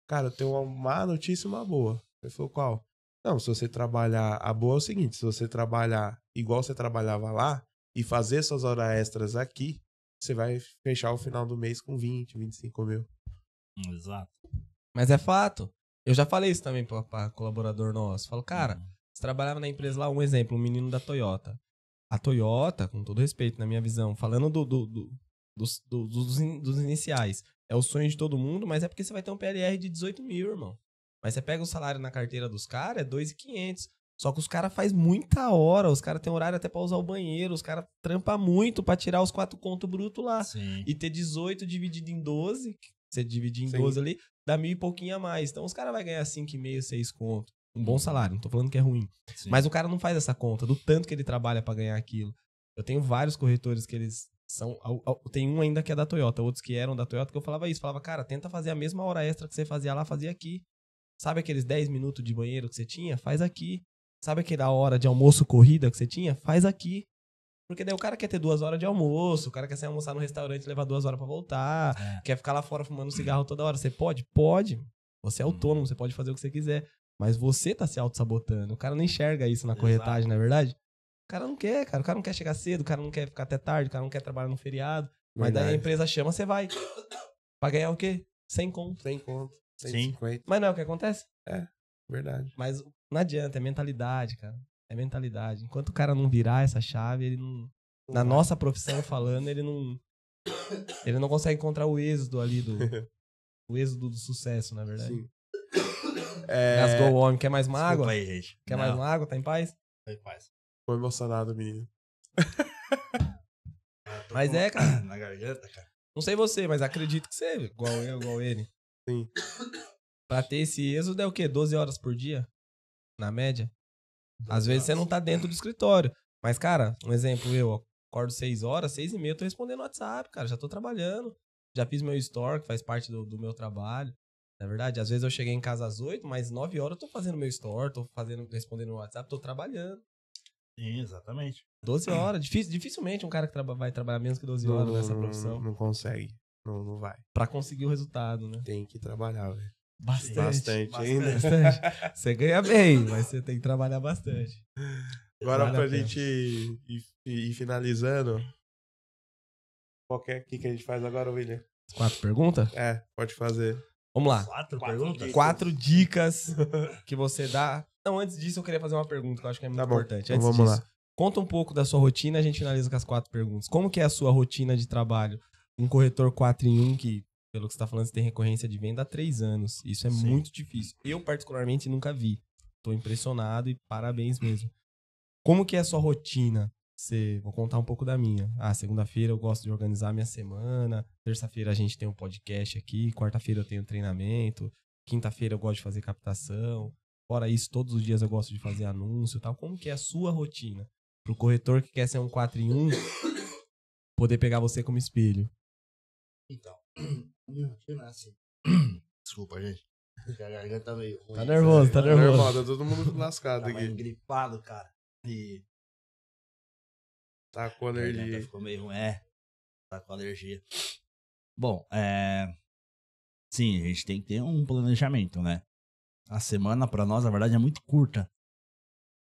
S1: Cara, eu tenho uma má notícia e uma boa. Ele falou, qual? Não, se você trabalhar... A boa é o seguinte, se você trabalhar igual você trabalhava lá e fazer suas horas extras aqui, você vai fechar o final do mês com 20, 25 mil.
S3: Exato.
S2: Mas é fato. Eu já falei isso também pra colaborador nosso. Falo, cara, você trabalhava na empresa lá, um exemplo, um menino da Toyota. A Toyota, com todo respeito, na minha visão, falando dos iniciais, é o sonho de todo mundo, mas é porque você vai ter um PLR de 18 mil, irmão. Mas você pega o salário na carteira dos caras, é 2.500. Só que os caras fazem muita hora, os caras têm horário até pra usar o banheiro, os caras trampam muito pra tirar os 4 conto bruto lá.
S3: Sim.
S2: E ter 18 dividido em 12, você dividir em
S1: Sim.
S2: 12 ali, dá 1.000 e pouquinho a mais. Então os caras vão ganhar 5,5, 6 conto. Um bom salário, não tô falando que é ruim.
S3: Sim.
S2: Mas o cara não faz essa conta do tanto que ele trabalha pra ganhar aquilo. Eu tenho vários corretores que eles são... Tem um ainda que é da Toyota, outros que eram da Toyota, que eu falava isso. Falava, cara, tenta fazer a mesma hora extra que você fazia lá, fazia aqui. Sabe aqueles 10 minutos de banheiro que você tinha? Faz aqui. Sabe aquela hora de almoço corrida que você tinha? Faz aqui. Porque daí o cara quer ter 2 horas de almoço, o cara quer sair almoçar no restaurante e levar 2 horas pra voltar, quer ficar lá fora fumando cigarro toda hora. Você pode? Pode. Você é autônomo, você pode fazer o que você quiser. Mas você tá se auto-sabotando. O cara não enxerga isso na corretagem, não é verdade? O cara não quer, cara. O cara não quer chegar cedo, o cara não quer ficar até tarde, o cara não quer trabalhar no feriado. Mas daí a empresa chama, você vai. Pra ganhar o quê? 100 conto.
S1: 100 conto.
S3: Sim.
S1: 150.
S2: Mas não é o que acontece?
S1: É, verdade.
S2: Mas não adianta, é mentalidade, cara. É mentalidade. Enquanto o cara não virar essa chave, ele não... Na nossa profissão falando, ele não consegue encontrar o êxodo ali o êxodo do sucesso, na verdade.
S1: Sim.
S2: Gasgou o homem. Quer mais uma água?
S3: Desculpa aí, gente.
S2: Quer mais uma água? Tá em paz?
S3: Foi paz.
S1: Foi emocionado, menino.
S2: Mas é, cara.
S3: Na garganta, cara.
S2: Não sei você, mas acredito que você, igual eu, igual ele.
S1: Sim.
S2: Pra ter esse êxodo é o quê? 12 horas por dia? Na média? Às vezes você não tá dentro do escritório. Mas, cara, um exemplo, eu acordo 6 horas, 6h30, eu tô respondendo WhatsApp, cara. Já tô trabalhando. Já fiz meu store, que faz parte do meu trabalho. Na verdade, às vezes eu cheguei em casa às 8, mas 9 horas eu tô fazendo meu store, respondendo no WhatsApp, tô trabalhando.
S3: Sim, exatamente.
S2: 12 horas. Dificilmente um cara que vai trabalhar menos que 12 horas nessa profissão.
S1: Não consegue. Não vai.
S2: Pra conseguir o resultado, né?
S1: Tem que trabalhar, velho.
S2: Bastante
S1: ainda.
S2: Bastante. Você ganha bem, mas você tem que trabalhar bastante.
S1: Agora,
S2: Vale a
S1: pra
S2: pena.
S1: gente ir finalizando, o que a gente faz agora, William?
S2: 4 perguntas?
S1: É, pode fazer.
S2: Vamos lá.
S3: 4 perguntas?
S2: 4 dicas que você dá. Não, antes disso eu queria fazer uma pergunta que eu acho que é muito
S1: Tá bom,
S2: importante.
S1: então
S2: Antes
S1: vamos
S2: disso,
S1: lá.
S2: conta um pouco da sua rotina, a gente finaliza com as 4 perguntas. Como que é a sua rotina de trabalho? Um corretor 4 em 1 que, pelo que você tá falando, você tem recorrência de venda há 3 anos. Isso é
S3: Sim.
S2: muito difícil. Eu, particularmente, nunca vi. Tô impressionado e parabéns mesmo. Como que é a sua rotina? Vou contar um pouco da minha. Segunda-feira eu gosto de organizar a minha semana. Terça-feira a gente tem um podcast aqui. Quarta-feira eu tenho treinamento. Quinta-feira eu gosto de fazer captação. Fora isso, todos os dias eu gosto de fazer anúncio e tal. Como que é a sua rotina? Pro corretor que quer ser um 4 em 1, poder pegar você como espelho.
S3: Então, minha rotina é assim. Desculpa, gente. Porque a garganta tá meio ruim.
S2: Tá nervoso, tá nervoso.
S1: Normal, tá todo mundo lascado
S3: Tava
S1: aqui.
S3: engripado, cara. E
S1: Tá com
S3: a garganta
S1: alergia.
S3: ficou meio ruim. Tá com alergia. Bom, sim, a gente tem que ter um planejamento, né? A semana pra nós, na verdade, é muito curta.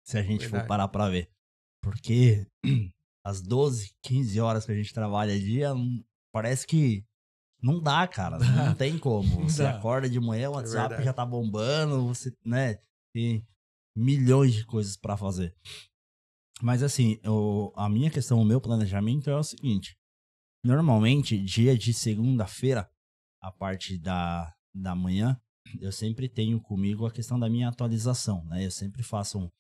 S3: Se a gente for
S1: Verdade.
S3: parar pra ver. Porque as 12, 15 horas que a gente trabalha dia, parece que não dá, cara. Não tem como. Você acorda de manhã, o WhatsApp já tá bombando, você, né, tem milhões de coisas pra fazer. Mas assim, a minha questão, o meu planejamento é o seguinte. Normalmente, dia de segunda-feira, a parte da manhã, eu sempre tenho comigo a questão da minha atualização, né? Eu sempre faço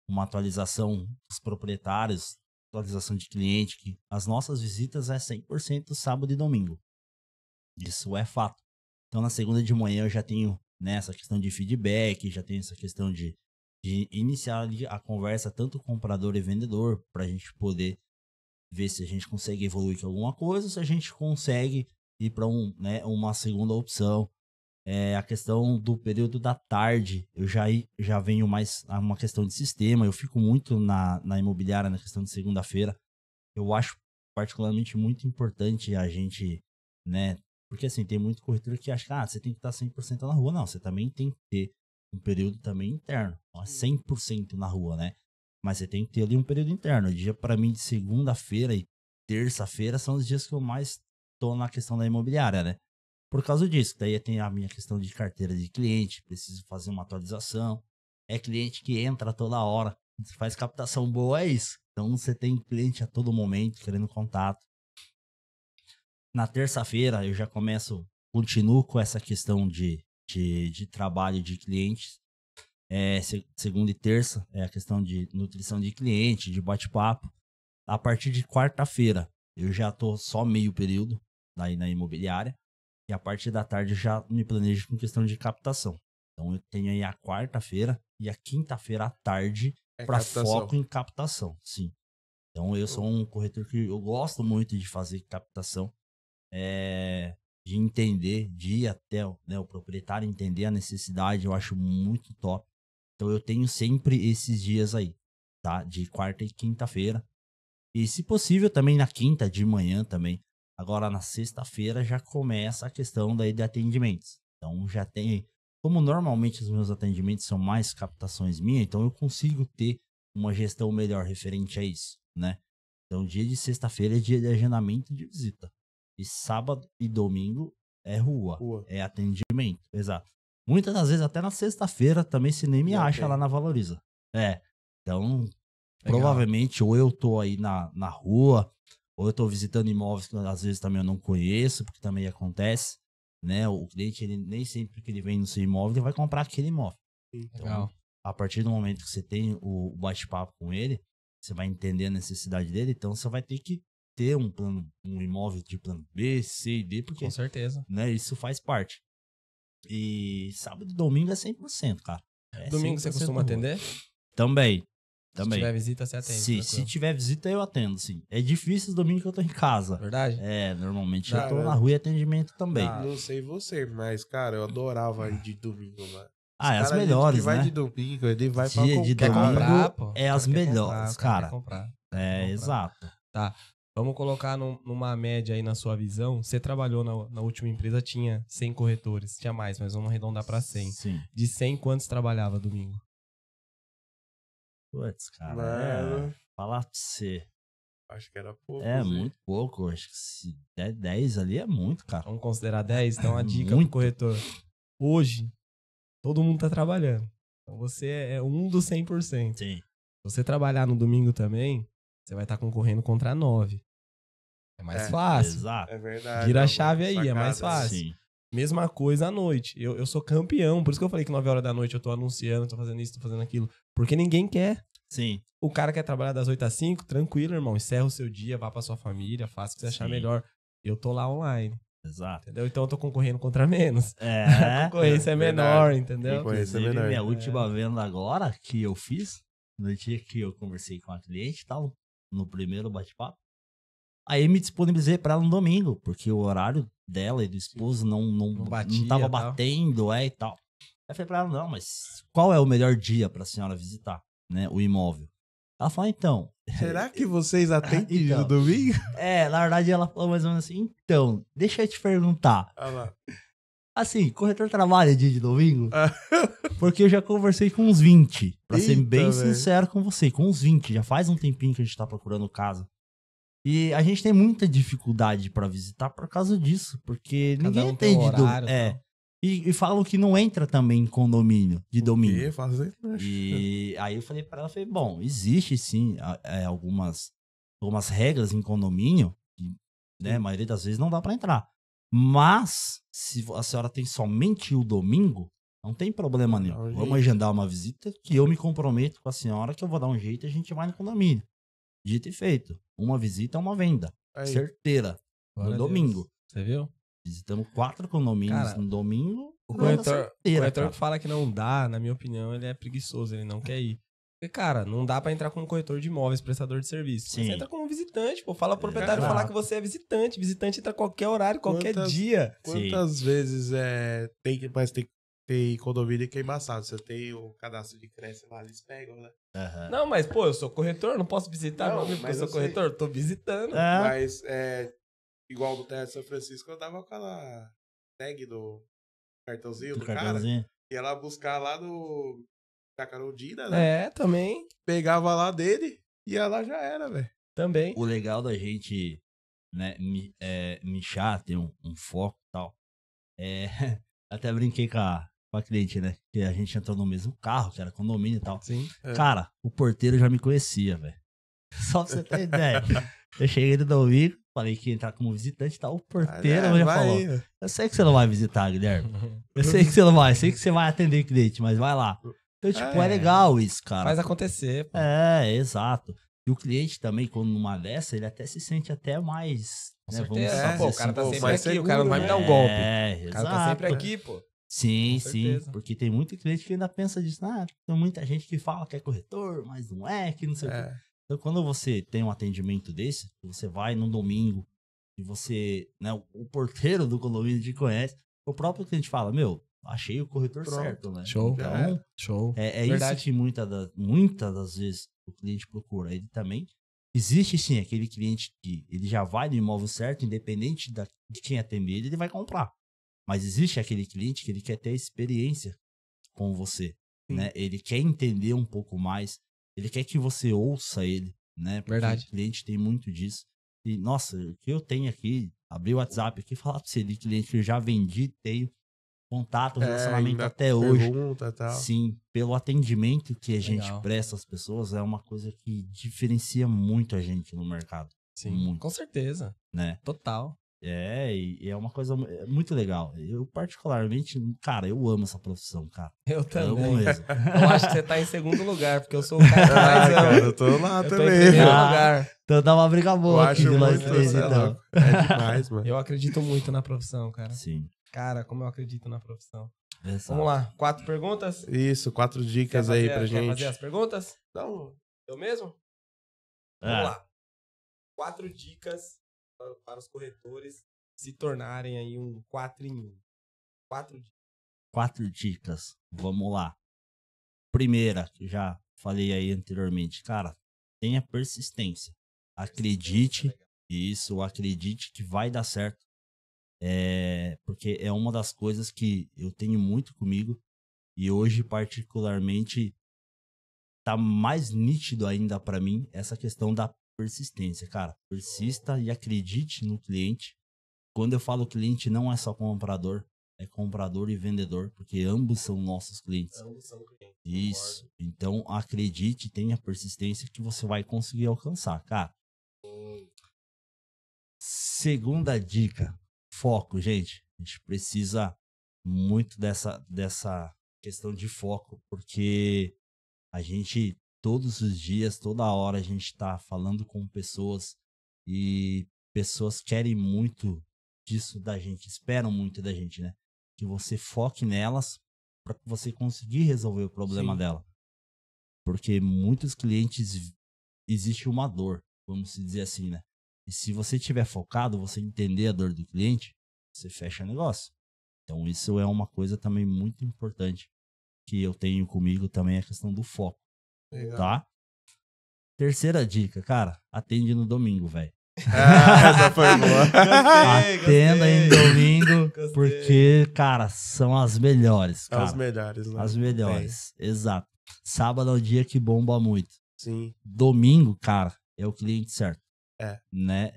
S3: uma atualização dos proprietários, atualização de cliente, que as nossas visitas é 100% sábado e domingo. Isso é fato. Então, na segunda de manhã eu já tenho, né, essa questão de feedback, já tenho essa questão de iniciar ali a conversa, tanto comprador e vendedor, para a gente poder ver se a gente consegue evoluir com alguma coisa, se a gente consegue ir para uma segunda opção. A questão do período da tarde, eu já venho mais a uma questão de sistema, eu fico muito na imobiliária, na questão de segunda-feira. Eu acho particularmente muito importante a gente, né, porque assim, tem muito corretor que acha que você tem que estar 100% na rua. Não, você também tem que ter um período também interno, não é 100% na rua, né? Mas você tem que ter ali um período interno. O dia, para mim, de segunda-feira e terça-feira são os dias que eu mais tô na questão da imobiliária, né? Por causa disso, daí tem a minha questão de carteira de cliente, preciso fazer uma atualização. É cliente que entra toda hora, você faz captação boa, é isso. Então você tem cliente a todo momento querendo contato. Na terça-feira eu já continuo com essa questão de trabalho de clientes. Segunda e terça é a questão de nutrição de cliente, de bate-papo. A partir de quarta-feira eu já tô só meio período aí na imobiliária. E a partir da tarde eu já me planejo com questão de captação. Então eu tenho aí a quarta-feira e a quinta-feira à tarde para foco em captação, sim. Então eu sou um corretor que eu gosto muito de fazer captação, de entender, de ir até o proprietário entender a necessidade, eu acho muito top. Então eu tenho sempre esses dias aí, tá? De quarta e quinta-feira. E se possível também na quinta de manhã também. Agora na sexta-feira já começa a questão daí de atendimentos. Então já tem, como normalmente os meus atendimentos são mais captações minhas, então eu consigo ter uma gestão melhor referente a isso, né? Então dia de sexta-feira é dia de agendamento de visita. E sábado e domingo é rua. É atendimento, exato. Muitas das vezes até na sexta-feira também você nem me acha lá na Valoriza. Então legal. Provavelmente ou eu tô aí na rua, ou eu tô visitando imóveis que às vezes também eu não conheço, porque também acontece, né? O cliente, ele nem sempre que ele vem no seu imóvel, ele vai comprar aquele imóvel. Então, a partir do momento que você tem o bate-papo com ele, você vai entender a necessidade dele, então você vai ter que ter um imóvel de plano B, C e D, porque...
S2: Com certeza.
S3: Né, isso faz parte. E sábado e domingo é 100%, cara.
S2: Domingo 100% você costuma atender?
S3: Também.
S2: Se tiver visita, você atende.
S3: Se tiver visita, eu atendo, sim. É difícil os domingos que eu tô em casa.
S2: Verdade?
S3: Normalmente eu tô na rua e atendimento também.
S1: Não sei você, mas, cara, eu adorava ir de domingo, mano.
S3: É as melhores,
S1: que vai
S3: né?
S1: de domingo, ele vai pra
S3: Dia de
S1: comprar.
S3: domingo é as melhores, cara. Exato.
S2: Tá. Vamos colocar numa média aí na sua visão. Você trabalhou na última empresa, tinha 100 corretores. Tinha mais, mas vamos arredondar pra 100.
S3: Sim.
S2: De 100, quantos trabalhava domingo?
S3: Putz, cara, falar pra você.
S1: Acho que era pouco.
S3: Muito pouco. Acho que se der 10 ali é muito, cara.
S2: Vamos considerar 10? Então, a dica pro corretor. Hoje, todo mundo tá trabalhando. Então, você é um dos 100%.
S3: Sim.
S2: Se você trabalhar no domingo também, você vai estar concorrendo contra 9. É mais fácil.
S3: Exato.
S1: É verdade.
S2: Vira a chave aí,
S1: sacada,
S2: é mais fácil.
S3: Sim.
S2: Mesma coisa à noite. Eu sou campeão. Por isso que eu falei que 9 horas da noite eu tô anunciando, tô fazendo isso, tô fazendo aquilo. Porque ninguém quer.
S3: Sim.
S2: O cara quer trabalhar das 8 às 5, tranquilo, irmão. Encerra o seu dia, vá pra sua família, faça o que você achar melhor. Eu tô lá online.
S3: Exato.
S2: Entendeu? Então eu tô concorrendo contra menos. A concorrência é menor, entendeu?
S3: Inclusive, minha última venda agora que eu fiz, no dia que eu conversei com a cliente e tal, no primeiro bate-papo, aí me disponibilizei pra ela no domingo, porque o horário dela e do esposo não tava batendo, e tal. Aí eu falei pra ela, não, mas qual é o melhor dia pra senhora visitar, né, o imóvel? Ela falou, então...
S1: Será que vocês atendem no domingo?
S3: Na verdade ela falou mais ou menos assim, então, deixa eu te perguntar. Assim, corretor trabalha dia de domingo? Porque eu já conversei com uns 20. Pra ser
S1: Eita,
S3: bem
S1: velho.
S3: sincero com você, com uns 20. Já faz um tempinho que a gente tá procurando casa. E a gente tem muita dificuldade pra visitar por causa disso. Porque
S2: Cada
S3: ninguém
S2: um tem um
S3: entende
S2: horário,
S3: É. E falam que não entra também em condomínio de domingo.
S1: E fazer
S3: E aí eu falei pra ela, falei, bom, existe sim algumas regras em condomínio, que, né, a maioria das vezes não dá pra entrar. Mas, se a senhora tem somente o domingo, não tem problema nenhum.
S1: Dá um
S3: Vamos
S1: jeito.
S3: agendar uma visita que eu me comprometo com a senhora que eu vou dar um jeito e a gente vai no condomínio. Dito e feito. Uma visita é uma venda.
S1: Aí.
S3: Certeira.
S2: Glória
S3: No
S2: a Deus.
S3: domingo.
S2: Você viu?
S3: Visitamos 4 condomínios
S2: Cara,
S3: no domingo.
S2: O
S3: venda
S2: corretor,
S3: certeira,
S2: que
S3: cara.
S2: fala que não dá, na minha opinião, ele é preguiçoso, ele não quer ir. Porque, cara, não dá pra entrar como corretor de imóveis, prestador de serviço.
S3: Sim.
S2: Você entra como visitante, pô. Fala pro proprietário
S3: Exato.
S2: falar que você é visitante. Visitante entra qualquer horário, qualquer
S1: Quantas-
S2: dia.
S1: Quantas vezes tem condomínio que é embaçado? Você tem o cadastro de crédito lá, eles pegam, né?
S3: Aham.
S2: Não, mas, pô, eu sou corretor, não posso visitar
S1: Não,
S2: meu amigo porque eu
S1: mas
S2: sou
S1: eu sei.
S2: corretor? Tô visitando.
S3: É.
S1: Mas, igual no Terra de São Francisco, eu dava aquela tag do cartãozinho do cara.
S3: cartãozinho.
S1: Ia lá buscar lá no Jacarandina, né?
S2: É, também.
S1: Pegava lá dele, ia lá já era, velho.
S2: Também.
S3: O legal da gente, né, nichar, ter um foco e tal. Até brinquei com a cliente, né? Que a gente entrou no mesmo carro, que era condomínio e tal.
S2: Sim.
S1: É.
S3: Cara, o porteiro já me conhecia, velho. Só pra você ter ideia. Eu cheguei no domingo, falei que ia entrar como visitante e tal. O porteiro já falou:
S1: Aí,
S3: eu sei que você não vai visitar, Guilherme. Eu sei que você não vai, sei que você vai atender cliente, mas vai lá. Então, tipo, é legal isso, cara.
S2: Faz acontecer, pô.
S3: Exato. E o cliente também, quando numa dessa, ele até se sente até mais.
S2: Com
S3: Né, vamos
S2: certeza.
S3: dizer
S2: Pô, o
S3: assim,
S2: cara tá
S1: pô,
S2: sempre
S1: mais
S2: aqui, o cara não vai me dar um
S1: seguro,
S2: golpe.
S3: É,
S2: O cara tá sempre
S3: exato.
S2: aqui, pô.
S3: Sim,
S2: Com
S3: sim.
S2: certeza.
S3: Porque tem muito cliente que ainda pensa disso. Tem muita gente que fala que é corretor, mas não é, que não sei o quê.
S1: É.
S3: Então, quando você tem um atendimento desse, você vai num domingo e você, né, o porteiro do condomínio te conhece, o próprio cliente fala, meu, achei o corretor
S1: Pronto.
S3: certo, né?
S2: Show.
S3: Então,
S2: Show.
S3: é isso
S2: Verdade.
S3: que muitas das vezes o cliente procura. Ele também, existe sim aquele cliente que ele já vai no imóvel certo, independente de quem atender ele vai comprar. Mas existe aquele cliente que ele quer ter experiência com você,
S1: Sim.
S3: né? Ele quer entender um pouco mais, ele quer que você ouça ele, né? Porque
S2: Verdade.
S3: o cliente tem muito disso. E, nossa, o que eu tenho aqui, abri o WhatsApp aqui e falar pra você de cliente que eu já vendi, tenho contato, relacionamento
S1: ainda
S3: até hoje.
S1: pergunta e tal.
S3: Sim, pelo atendimento que a gente
S2: Legal.
S3: presta às pessoas, é uma coisa que diferencia muito a gente no mercado,
S2: Sim.
S3: Muito.
S2: Com certeza.
S3: né?
S2: Total.
S3: E é uma coisa muito legal. Eu, particularmente, cara, eu amo essa profissão, cara.
S2: Eu
S3: Amo
S2: também.
S3: mesmo.
S2: Eu acho que você tá em segundo lugar, porque eu sou o cara que mais ama.
S1: cara, eu tô lá
S2: Eu tô em
S1: também.
S2: primeiro
S3: Ah,
S2: lugar.
S3: Então dá uma briga
S1: Eu
S3: boa aqui
S1: acho
S3: de nós
S1: muito,
S3: três,
S1: você é
S3: então.
S1: louco. É demais, mano.
S2: Eu acredito muito na profissão, cara.
S3: Sim.
S2: Cara, como eu acredito na profissão.
S3: Exato.
S2: Vamos lá, 4 perguntas?
S1: Isso, 4 dicas
S2: Quer
S1: aí
S2: fazer-
S1: pra
S2: quer
S1: gente.
S2: fazer as perguntas?
S1: Não,
S2: Eu mesmo?
S3: É.
S2: Vamos lá. 4 dicas para os corretores se tornarem aí um 4 em 1. 4 dicas.
S3: 4 dicas. Vamos lá. Primeira, que eu já falei aí anteriormente. Cara, tenha persistência. Acredite. Isso, acredite que vai dar certo. Porque é uma das coisas que eu tenho muito comigo. E hoje, particularmente, tá mais nítido ainda pra mim essa questão da persistência. Cara, persista e acredite no cliente. Quando eu falo cliente, não é só comprador. É comprador e vendedor, porque ambos são nossos clientes.
S2: Ambos são clientes.
S3: Isso. Então, acredite, tenha persistência que você vai conseguir alcançar, cara. Segunda dica, foco, gente. A gente precisa muito dessa questão de foco, porque a gente, todos os dias, toda hora, a gente tá falando com pessoas e pessoas querem muito disso da gente, esperam muito da gente, né? Que você foque nelas para você conseguir resolver o problema
S2: Sim.
S3: dela. Porque muitos clientes existe uma dor, vamos dizer assim, né? E se você tiver focado, você entender a dor do cliente, você fecha negócio. Então isso é uma coisa também muito importante que eu tenho comigo também, a questão do foco,
S1: legal.
S3: tá? Terceira dica, cara, atende no domingo, velho.
S1: Essa foi boa.
S3: Atenda em domingo,
S2: Gostei.
S3: porque, cara, são as melhores,
S1: É os
S3: cara.
S1: melhores, né?
S3: As melhores, exato. Sábado é o dia que bomba muito.
S1: Sim.
S3: Domingo, cara, é o cliente certo.
S1: É.
S3: Né?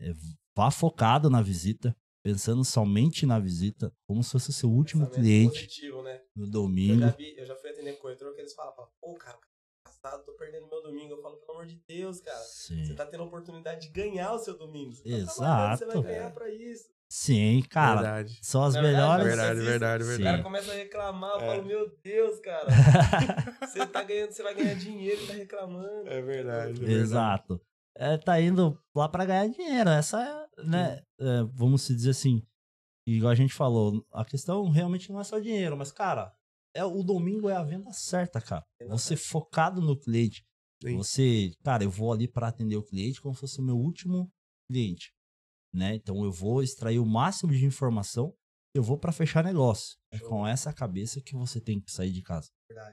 S3: Vá focado na visita, pensando somente na visita, como se fosse o seu último
S2: Pensamento
S3: cliente
S2: positivo, né?
S3: no
S2: Eu
S3: domingo.
S2: já fui atender corretor que eles falam, pô, cara, passado, tô perdendo meu domingo. Eu falo, pelo amor de Deus, cara.
S3: Sim.
S2: Você tá tendo a oportunidade de ganhar o seu domingo. Você tá
S3: Exato.
S2: trabalhando, você vai ganhar pra isso.
S3: Sim, cara,
S1: Verdade.
S3: são as
S2: Na verdade,
S3: melhores.
S1: Verdade, verdade,
S2: O
S3: Sim.
S2: cara começa a reclamar, eu falo, meu Deus, cara. Você tá ganhando, você vai ganhar dinheiro e tá reclamando.
S1: É verdade.
S3: Exato. Tá indo lá pra ganhar dinheiro. Essa é, né? Vamos se dizer assim, igual a gente falou, a questão realmente não é só dinheiro, mas, cara, o domingo é a venda certa, cara. Você focado no cliente.
S1: Sim.
S3: Você, cara, eu vou ali pra atender o cliente como se fosse o meu último cliente, né? Então eu vou extrair o máximo de informação, eu vou pra fechar negócio. É com essa cabeça que você tem que sair de casa.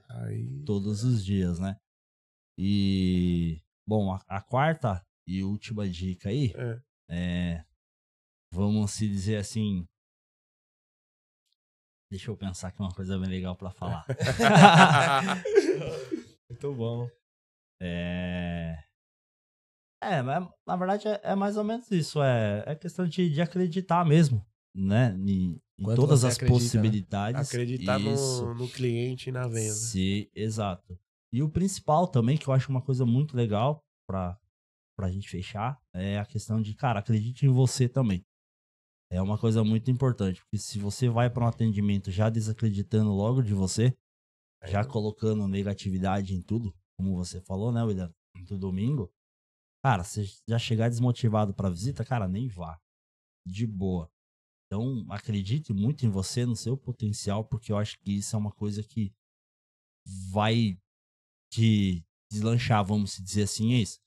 S1: Aí...
S3: Todos os dias, né? E, bom, a quarta e última dica aí vamos se dizer assim. Deixa eu pensar que é uma coisa bem legal pra falar.
S2: Muito bom.
S3: Mas, na verdade é mais ou menos isso. É questão de acreditar mesmo, né? Em
S2: Quanto
S3: todas
S2: você
S3: as
S2: acredita, né?
S3: possibilidades.
S1: Acreditar
S3: Isso.
S1: no cliente e na venda.
S3: Sim, exato. E o principal também, que eu acho uma coisa muito legal pra gente fechar, é a questão de, cara, acredite em você também. É uma coisa muito importante, porque se você vai para um atendimento já desacreditando logo de você, já colocando negatividade em tudo, como você falou, né, William, do domingo, cara, você já chegar desmotivado para visita, cara, nem vá. De boa. Então, acredite muito em você, no seu potencial, porque eu acho que isso é uma coisa que vai te deslanchar, vamos dizer assim, é isso.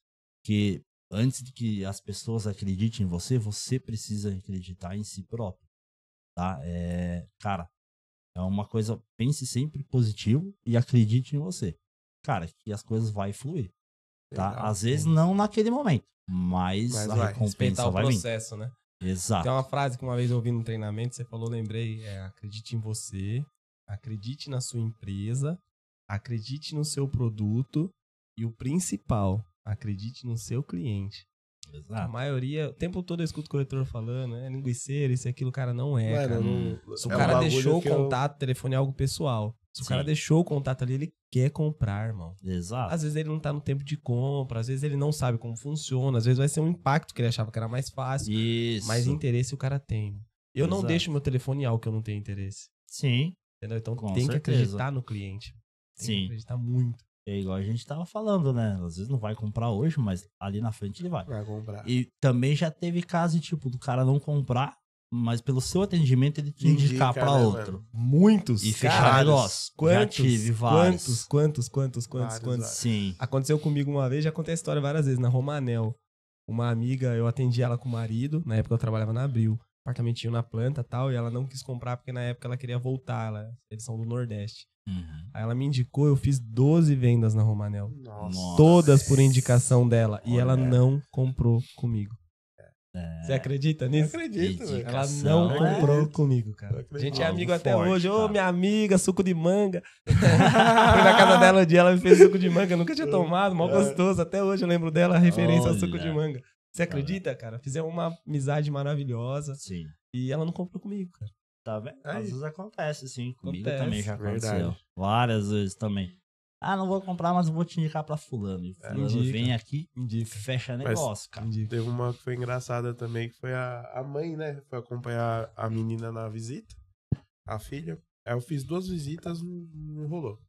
S3: Que antes de que as pessoas acreditem em você, você precisa acreditar em si próprio, tá? Cara, é uma coisa, pense sempre positivo e acredite em você. Cara, que as coisas vão fluir, tá?
S1: Legal.
S3: Às vezes não naquele momento, mas a
S1: vai.
S3: recompensa
S2: Respeitar o
S3: vai vir.
S2: processo, né?
S3: Exato.
S2: Tem uma frase que uma vez eu ouvi no treinamento, você falou, lembrei, acredite em você, acredite na sua empresa, acredite no seu produto e o principal, acredite no seu cliente. A
S3: Exato.
S2: maioria, o tempo todo eu escuto o corretor falando, linguiceiro, isso e aquilo, cara, não é, cara. Se o
S1: é um
S2: cara
S1: bagulho
S2: deixou o
S1: que eu-
S2: contato, o telefone é algo pessoal. Se o
S3: Sim.
S2: cara deixou o contato ali, ele quer comprar, irmão.
S3: Exato.
S2: Às vezes ele não tá no tempo de compra, às vezes ele não sabe como funciona, às vezes vai ser um impacto que ele achava que era mais fácil,
S3: Isso.
S2: mas interesse o cara tem. Eu não
S3: Exato.
S2: deixo meu telefone em algo que eu não tenho interesse.
S3: Sim,
S2: Entendeu? Então
S3: Com
S2: tem que
S3: certeza.
S2: acreditar no cliente. Tem que
S3: sim.
S2: acreditar muito.
S3: É igual a gente tava falando, né? Às vezes não vai comprar hoje, mas ali na frente ele vai.
S1: Vai comprar.
S3: E também já teve caso, tipo, do cara não comprar, mas pelo seu atendimento ele te indicar
S1: Indica,
S3: pra
S1: né,
S3: outro.
S2: Muitos.
S3: E fechar
S1: Vários.
S3: negócio.
S2: Quantos?
S3: Já tive vários.
S2: Quantos?
S1: Vários.
S3: Sim.
S2: Aconteceu comigo uma vez, já contei a história várias vezes, na Romanel. Uma amiga, eu atendi ela com o marido, na época eu trabalhava na Abril, apartamentinho na planta e tal, e ela não quis comprar porque na época ela queria voltar, eles são do Nordeste.
S3: Uhum.
S2: Aí ela me indicou, eu fiz 12 vendas na Romanel.
S1: Nossa.
S2: Todas por indicação dela. E
S3: Olha.
S2: ela não comprou comigo. Você acredita
S1: Eu
S2: nisso?
S1: acredito, velho.
S2: Ela
S3: Indicação,
S2: não
S3: é.
S2: comprou comigo, cara.
S1: Eu acredito.
S2: A gente é
S3: Algo
S2: amigo até
S3: forte,
S2: hoje. Ô,
S3: cara.
S2: minha amiga, suco de manga. Fui na casa dela um dia, ela me fez suco de manga. Eu nunca tinha tomado, mal gostoso. Até hoje eu lembro dela, a referência ao suco
S3: Olha.
S2: de manga. Você acredita, cara? Fizemos uma amizade maravilhosa.
S3: Sim.
S2: E ela não comprou comigo, cara.
S3: Tá vendo?
S1: Aí.
S3: Às vezes acontece, sim. Comigo
S2: Acontece.
S3: também já aconteceu.
S1: Verdade.
S3: Várias vezes também. Ah, não vou comprar, mas vou te indicar pra fulano. E fulano
S2: indica.
S3: vem aqui e
S2: Indica.
S3: fecha negócio, cara.
S2: Indica.
S1: Teve uma que foi engraçada também, que foi a mãe, né? Foi acompanhar a menina na visita, a filha. Aí eu fiz 2 visitas, não rolou.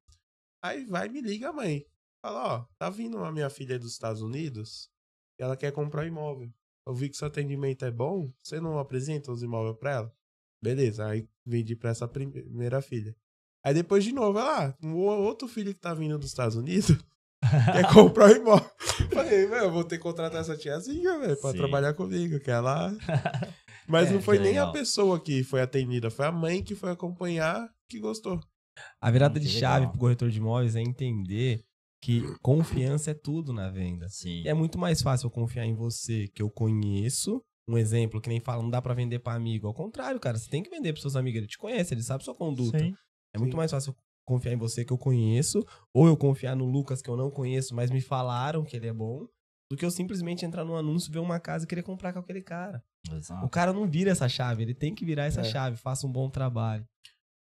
S1: Aí vai e me liga a mãe. Fala, ó, tá vindo a minha filha dos Estados Unidos e ela quer comprar um imóvel. Eu vi que seu atendimento é bom, você não apresenta os imóveis pra ela? Beleza, aí vendi pra essa primeira filha. Aí depois de novo, ela, um outro filho que tá vindo dos Estados Unidos quer comprar um imóvel. Falei, velho, eu vou ter que contratar essa tiazinha, velho, pra
S3: Sim.
S1: trabalhar comigo, que ela... Mas não foi
S3: que
S1: nem
S3: legal.
S1: a pessoa que foi atendida, foi a mãe que foi acompanhar que gostou.
S2: A virada
S3: Que
S2: de chave
S3: legal.
S2: pro corretor de imóveis é entender que confiança é tudo na venda.
S3: Sim.
S2: E é muito mais fácil eu confiar em você, que eu conheço. Um exemplo, que nem fala, não dá pra vender pra amigo. Ao contrário, cara, você tem que vender pros seus amigos. Ele te conhece, ele sabe sua conduta.
S3: Sim.
S2: É muito mais fácil eu confiar em você, que eu conheço, ou eu confiar no Lucas, que eu não conheço, mas me falaram que ele é bom, do que eu simplesmente entrar num anúncio, ver uma casa e querer comprar com aquele cara.
S3: Exato.
S2: O cara não vira essa chave, ele tem que virar essa chave. Faça um bom trabalho.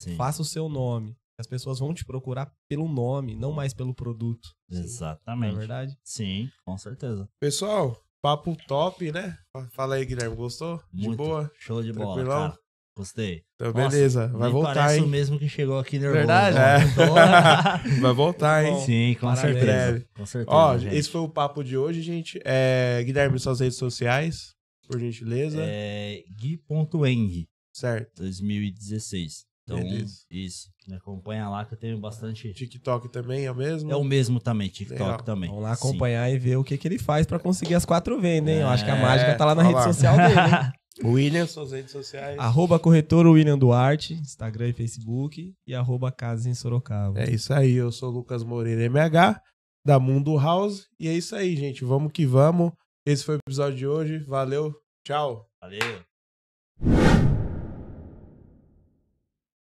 S3: Sim.
S2: Faça o seu nome. As pessoas vão te procurar pelo nome, não mais pelo produto.
S3: Exatamente.
S2: Não é verdade?
S3: Sim, com certeza.
S1: Pessoal, papo top, né? Fala aí, Guilherme, gostou? De
S3: Muito.
S1: boa?
S3: Show de bola,
S1: Tranquilão?
S3: cara. Gostei.
S1: Então,
S3: Nossa,
S1: beleza. Vai
S3: nem
S1: voltar,
S3: parece
S1: hein?
S3: o mesmo que chegou aqui nervoso.
S2: Verdade?
S3: É.
S1: Vai voltar, hein?
S3: Sim, com
S2: Parabéns.
S3: certeza. Com certeza,
S1: Ó,
S3: gente.
S1: esse foi o papo de hoje, gente. Guilherme, suas redes sociais, por gentileza.
S3: Gui.eng
S1: Certo.
S3: 2016. Então,
S1: Beleza.
S3: isso. Me acompanha lá que eu tenho bastante.
S1: TikTok também é o mesmo?
S3: É o mesmo também, TikTok
S1: Legal.
S3: também.
S2: Vamos lá acompanhar e ver o que ele faz pra conseguir as 4 vendas, hein? Eu acho que a mágica tá lá na
S1: olha
S2: rede
S1: lá.
S2: social dele, hein?
S1: William, suas redes sociais.
S2: @corretor William Duarte, Instagram e Facebook, e @Casas em Sorocaba.
S1: É isso aí, eu sou o Lucas Moreira MH, da Mundo House. E é isso aí, gente. Vamos que vamos. Esse foi o episódio de hoje. Valeu, tchau.
S3: Valeu.